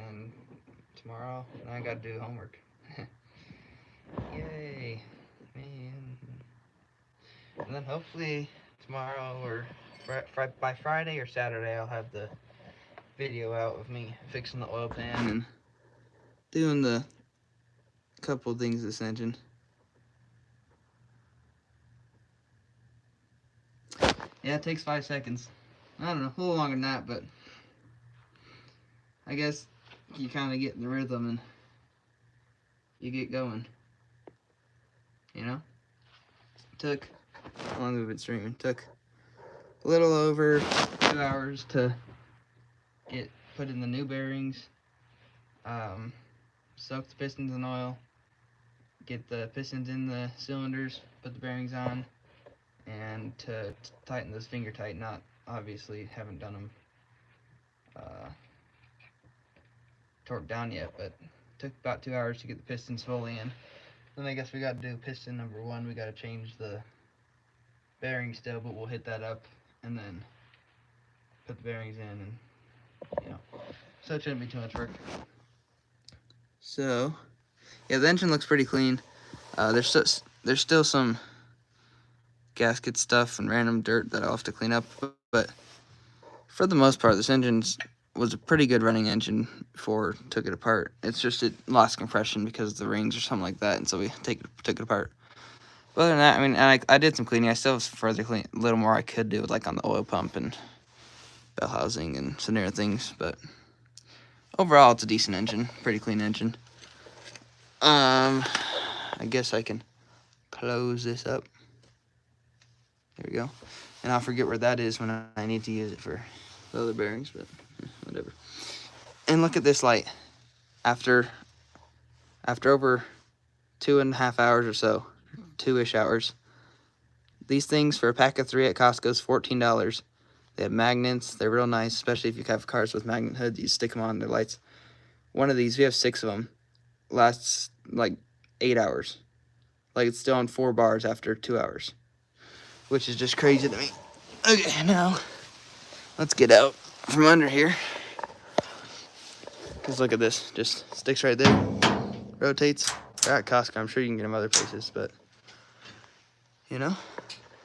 And tomorrow, I gotta do homework. Yay, man. And then hopefully tomorrow or by Friday or Saturday, I'll have the video out of me fixing the oil pan and doing the couple things this engine. Yeah, it takes 5 seconds. I don't know, a little longer than that, but I guess you kind of get in the rhythm and you get going. You know? Took, how long have we been streaming? Took a little over 2 hours to get put in the new bearings, soak the pistons in oil, get the pistons in the cylinders, put the bearings on, and to tighten those finger tight. Not obviously haven't done them torqued down yet, but took about 2 hours to get the pistons fully in. Then I guess we got to do piston number 1. We got to change the bearing still, but we'll hit that up and then put the bearings in, and so it shouldn't be too much work. So yeah, the engine looks pretty clean. There's still some gasket stuff and random dirt that I'll have to clean up, but for the most part, this engine was a pretty good running engine before took it apart. It's just it lost compression because of the rings or something like that, and so we took it apart. But other than that, I mean, and I did some cleaning. I still have further clean, a little more I could do, like on the oil pump and bell housing and some different things. But overall, it's a decent engine, pretty clean engine. I guess I can close this up. There we go. And I'll forget where that is when I need to use it for the other bearings, but whatever. And look at this light. After over 2.5 hours or so, 2-ish hours, these things for a pack of 3 at Costco is $14. They have magnets. They're real nice, especially if you have cars with magnet hoods. You stick them on, their lights. One of these, we have 6 of them, lasts like 8 hours. Like it's still on 4 bars after 2 hours, which is just crazy to me. Okay, now let's get out from under here. Because look at this, just sticks right there, rotates. They're at Costco, I'm sure you can get them other places, but all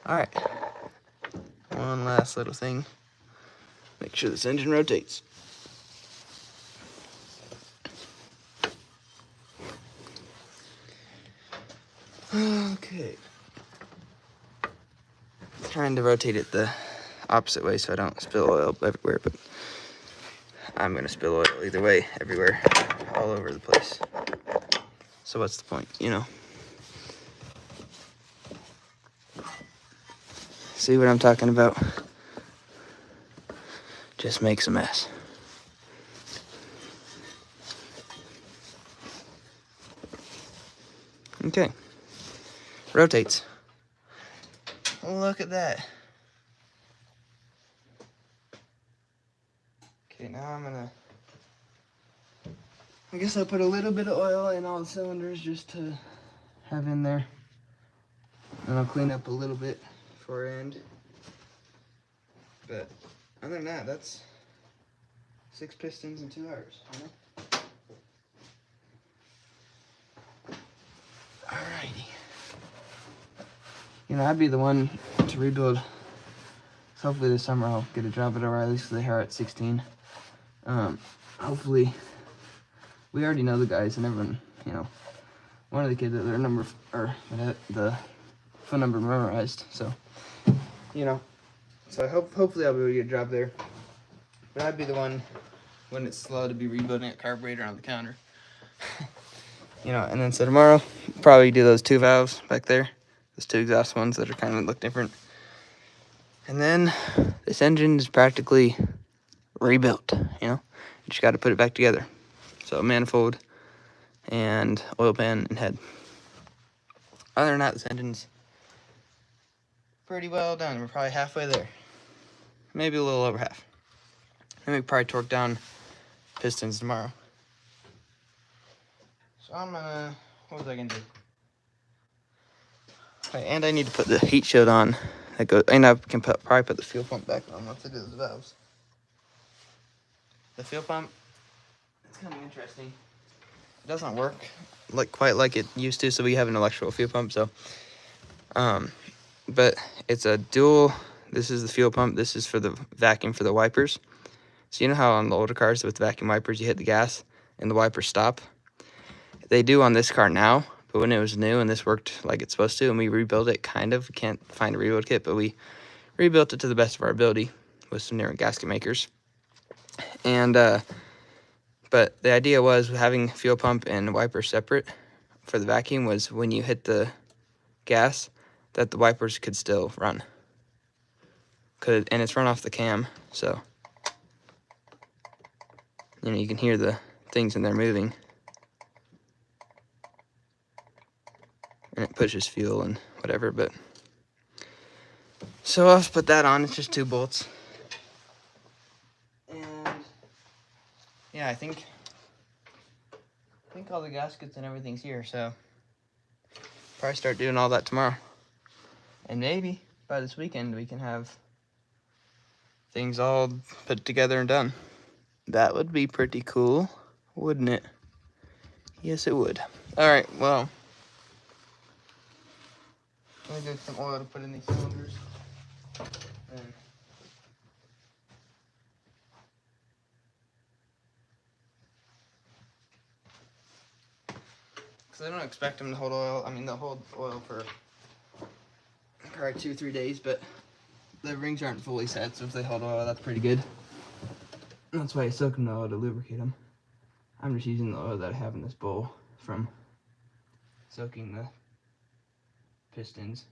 right. One last little thing. Make sure this engine rotates. Okay. Trying to rotate it the opposite way so I don't spill oil everywhere, but I'm gonna spill oil either way, everywhere, all over the place. So what's the point, See what I'm talking about? Just makes a mess. Okay. Rotates. Look at that. Okay, now I guess I'll put a little bit of oil in all the cylinders just to have in there. And I'll clean up a little bit for end. But other than that, that's 6 pistons in 2 hours, Alrighty. I'd be the one to rebuild. So hopefully this summer I'll get a job at O'Reilly's because they are at 16. Hopefully, we already know the guys and everyone, one of the kids, their number, or the phone number memorized. So, so hopefully I'll be able to get a job there. But I'd be the one when it's slow to be rebuilding a carburetor on the counter. And then so tomorrow, probably do those 2 valves back there. Those 2 exhaust ones that are kind of look different. And then this engine is practically rebuilt, You just got to put it back together. So manifold and oil pan and head. Other than that, this engine's pretty well done. We're probably halfway there. Maybe a little over half. Then we probably torque down pistons tomorrow. So what was I gonna do? Okay, and I need to put the heat shield on. And I can probably put the fuel pump back on once I do the valves. The fuel pump, it's kind of interesting. It doesn't work quite like it used to, so we have an electrical fuel pump. So, but it's a dual. This is the fuel pump. This is for the vacuum for the wipers. So you know how on the older cars with the vacuum wipers, you hit the gas and the wipers stop. They do on this car now, but when it was new and this worked like it's supposed to, and we rebuilt it, kind of, can't find a rebuild kit, but we rebuilt it to the best of our ability with some different gasket makers. And but the idea was having fuel pump and wiper separate for the vacuum was when you hit the gas, that the wipers could still run. And it's run off the cam, so you can hear the things in there moving. And it pushes fuel and whatever, but So I'll have to put that on. It's just 2 bolts. And yeah, I think all the gaskets and everything's here, so probably start doing all that tomorrow. And maybe by this weekend we can have things all put together and done. That would be pretty cool, wouldn't it? Yes, it would. All right, well, let me get some oil to put in these cylinders. And because I don't expect them to hold oil. I mean, they'll hold oil for probably 2-3 days, but the rings aren't fully set, so if they hold oil, that's pretty good. That's why I soak them in oil to lubricate them. I'm just using the oil that I have in this bowl from soaking the pistons.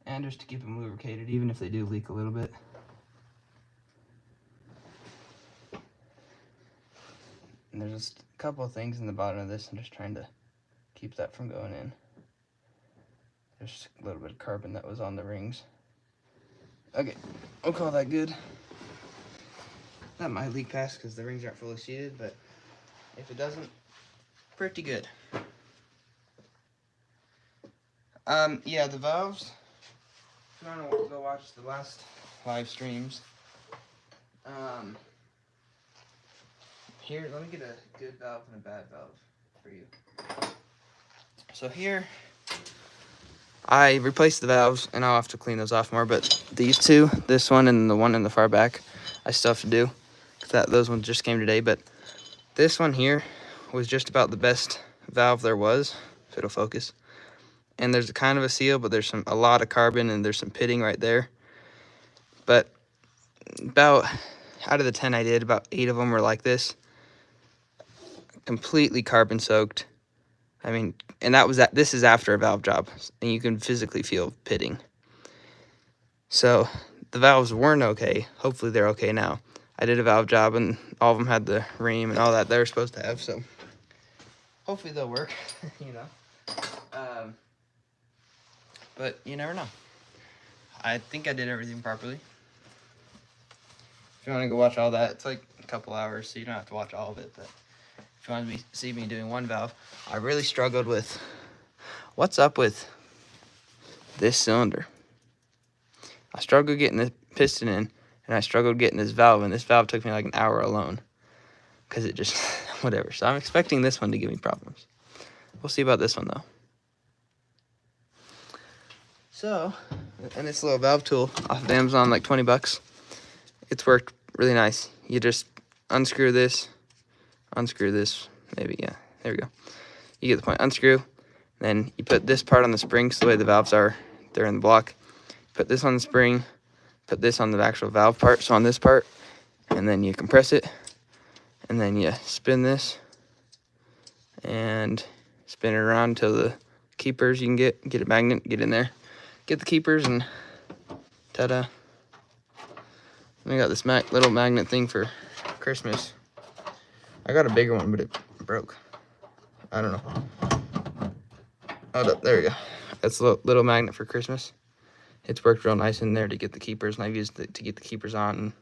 And just to keep them lubricated, even if they do leak a little bit. And there's just a couple of things in the bottom of this. I'm just trying to keep that from going in. There's a little bit of carbon that was on the rings. Okay, we'll call that good. That might leak past because the rings aren't fully seated, but if it doesn't, pretty good. Yeah, the valves. If you want to go watch the last live streams, here, let me get a good valve and a bad valve for you. So here, I replaced the valves, and I'll have to clean those off more, but these two, this one and the one in the far back, I still have to do. Those ones just came today, but this one here was just about the best valve there was, if it'll focus. And there's a kind of a seal, but there's a lot of carbon, and there's some pitting right there. But about, out of the 10 I did, about 8 of them were like this. Completely carbon soaked. I mean, and this is after a valve job, and you can physically feel pitting. So the valves weren't okay. Hopefully they're okay now. I did a valve job, and all of them had the ream and all that they're supposed to have, so hopefully they'll work, you know. But you never know. I think I did everything properly. If you want to go watch all that, it's like a couple hours, so you don't have to watch all of it, but if you want to see me doing one valve, I really struggled with what's up with this cylinder. I struggled getting the piston in, and I struggled getting this valve, and this valve took me like an hour alone because it just, whatever. So I'm expecting this one to give me problems. We'll see about this one, though. So, and this little valve tool off of Amazon, like 20 bucks. It's worked really nice. You just unscrew this, maybe, yeah, there we go. You get the point. Unscrew, then you put this part on the spring, so the way the valves are, they're in the block. Put this on the spring, put this on the actual valve part, so on this part, and then you compress it, and then you spin this, and spin it around until the keepers you can get a magnet, get in there, get the keepers, and ta-da. I got this little magnet thing for Christmas. I got a bigger one, but it broke. I don't know. Oh, there we go. That's a little magnet for Christmas. It's worked real nice in there to get the keepers, and I've used it to get the keepers on.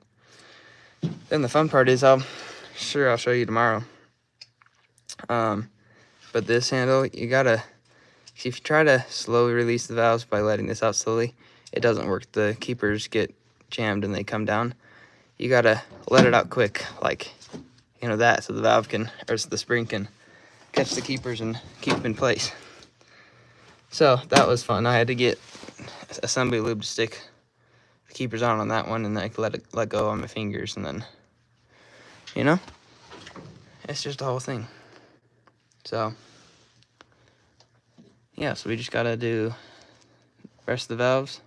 And then the fun part is I'll show you tomorrow. But this handle, you gotta, if you try to slowly release the valves by letting this out slowly, it doesn't work. The keepers get jammed and they come down. You gotta let it out quick, like, you know, that, so the valve can, or so the spring can catch the keepers and keep them in place. So that was fun. I had to get assembly lube to stick the keepers on that one, and then I could let go on my fingers, and then, you know, it's just the whole thing. So yeah, so we just gotta do the rest of the valves,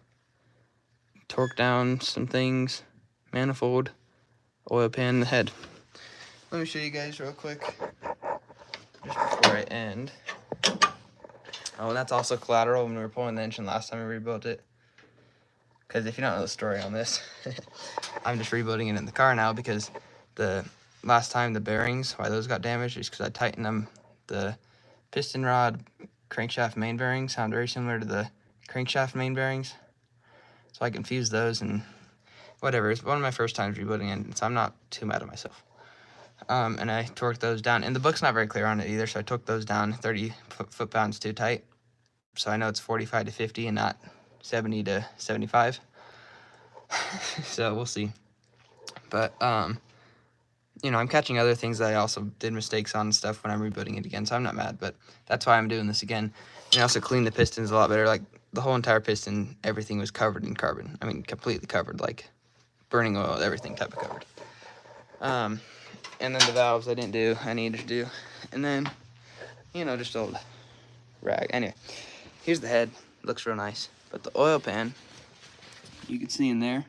torque down some things, manifold, oil pan, the head. Let me show you guys real quick, just before I end. Oh, and that's also collateral when we were pulling the engine last time we rebuilt it. Because if you don't know the story on this, I'm just rebuilding it in the car now because the last time the bearings, why those got damaged, is because I tightened them. The piston rod crankshaft main bearings sound very similar to the crankshaft main bearings. So I confused those and whatever. It's one of my first times rebuilding it, so I'm not too mad at myself. And I torqued those down. And the book's not very clear on it either, so I took those down 30 foot-pounds too tight. So I know it's 45 to 50 and not 70 to 75. So we'll see. But, you know, I'm catching other things that I also did mistakes on and stuff when I'm rebuilding it again, so I'm not mad. But that's why I'm doing this again. And I also cleaned the pistons a lot better. Like, the whole entire piston, everything was covered in carbon. I mean, completely covered, like burning oil, everything type of covered. And then the valves I didn't do, I needed to do. And then, you know, just old rag. Anyway, here's the head. Looks real nice. But the oil pan, you can see in there,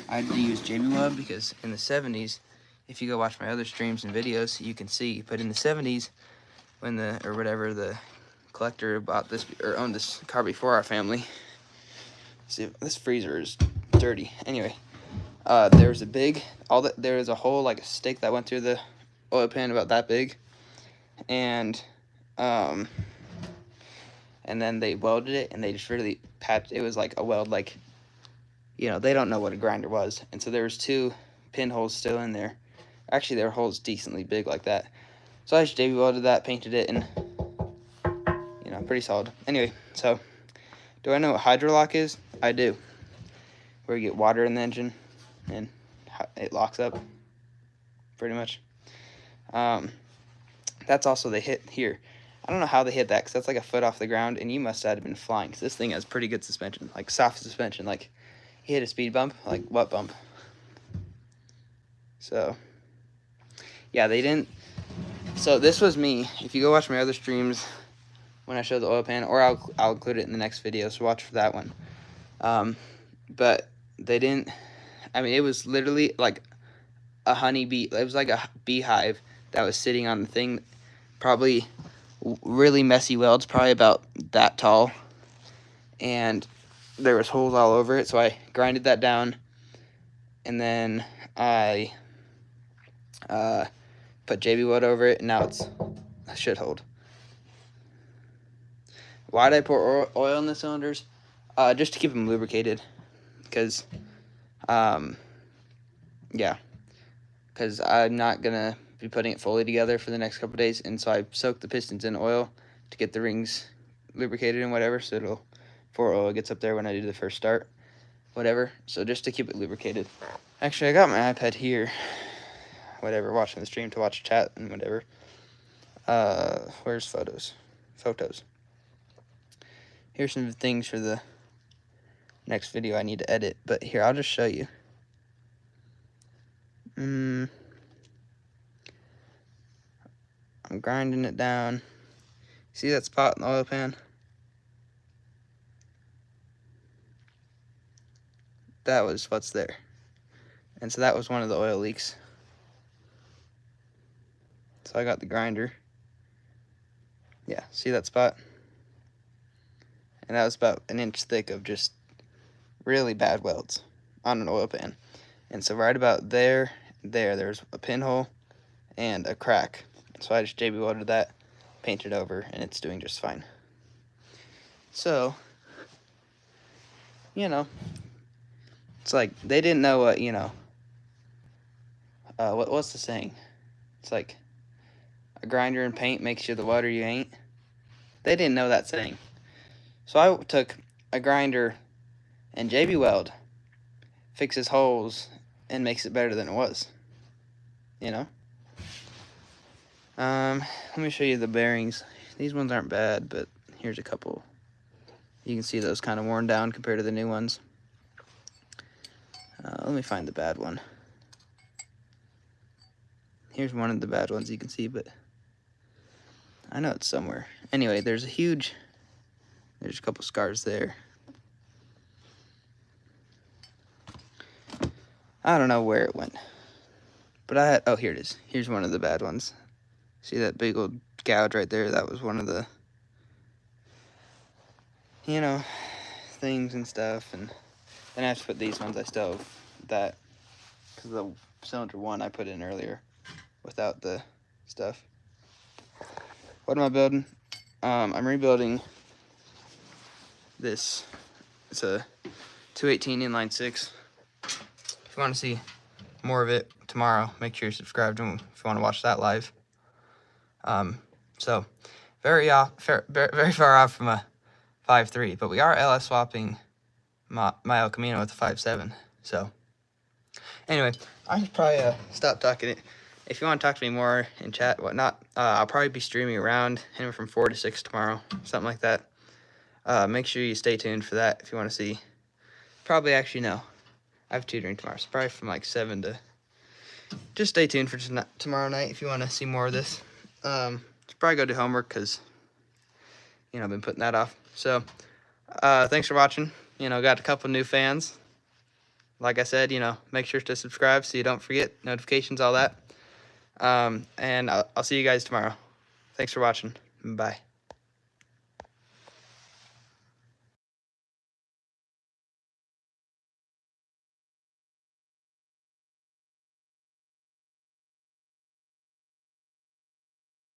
I had to use JB Weld because in the 70s, if you go watch my other streams and videos, you can see. But in the 70s, when the collector bought this or owned this car before our family, see, this freezer is dirty. Anyway, there was there was a hole, like a stick that went through the oil pan about that big, and then they welded it, and they just really patched. It was like a weld, like, you know, they don't know what a grinder was, and so there was 2 pinholes still in there. Actually, there were holes decently big like that. So I just JB welded that, painted it, and, you know, pretty solid. Anyway, so do I know what hydrolock is? I do. Where you get water in the engine and it locks up, pretty much. That's also they hit here. I don't know how they hit that, because that's like a foot off the ground, and you must have been flying, because this thing has pretty good suspension, like soft suspension. Like, he hit a speed bump. Like, what bump? So, yeah, they didn't. So this was me. If you go watch my other streams when I show the oil pan, or I'll include it in the next video, so watch for that one. But they didn't. I mean, it was literally like a honeybee. It was like a beehive that was sitting on the thing. Probably really messy welds, probably about that tall. And there was holes all over it, so I grinded that down. And then I put JB Weld over it, and now it's a shithold. Why did I pour oil in the cylinders? Just to keep them lubricated. Because, yeah. Because I'm not going to be putting it fully together for the next couple days. And so I soaked the pistons in oil to get the rings lubricated and whatever. So before oil gets up there when I do the first start. Whatever. So just to keep it lubricated. Actually, I got my iPad here. Whatever, watching the stream to watch chat and whatever. Where's photos? Photos. Here's some things for the next video I need to edit. But here, I'll just show you. I'm grinding it down. See that spot in the oil pan? That was what's there. And so that was one of the oil leaks. So I got the grinder. Yeah, see that spot? And that was about an inch thick of just really bad welds on an oil pan. And so right about there's a pinhole and a crack. So I just JB welded that, painted over, and it's doing just fine. So, you know, it's like they didn't know what, you know, what's the saying? It's like a grinder and paint makes you the water you ain't. They didn't know that saying. So I took a grinder and JB Weld, fixes holes, and makes it better than it was. You know? Let me show you the bearings. These ones aren't bad, but here's a couple. You can see those kind of worn down compared to the new ones. Let me find the bad one. Here's one of the bad ones you can see, but I know it's somewhere. Anyway, there's a couple scars there. I don't know where it went. But oh, here it is. Here's one of the bad ones. See that big old gouge right there? That was one of the, you know, things and stuff. And then I have to put these ones. I still have that because the cylinder 1 I put in earlier without the stuff. What am I building? I'm rebuilding this. It's a 218 inline 6. If you want to see more of it tomorrow, make sure you subscribe to them if you want to watch that live. So very far off from a 5.3, but we are LS swapping my El Camino with a 5.7. So anyway, I should probably stop talking. If you want to talk to me more in chat, whatnot, I'll probably be streaming around anywhere from 4 to 6 tomorrow, something like that. Make sure you stay tuned for that if you want to see. Probably actually no, I have tutoring tomorrow, so probably from like 7 to. Just stay tuned for tomorrow night if you want to see more of this. Should probably go do homework because, you know, I've been putting that off. So, thanks for watching. You know, got a couple new fans. Like I said, you know, make sure to subscribe so you don't forget notifications, all that. And I'll see you guys tomorrow. Thanks for watching. Bye.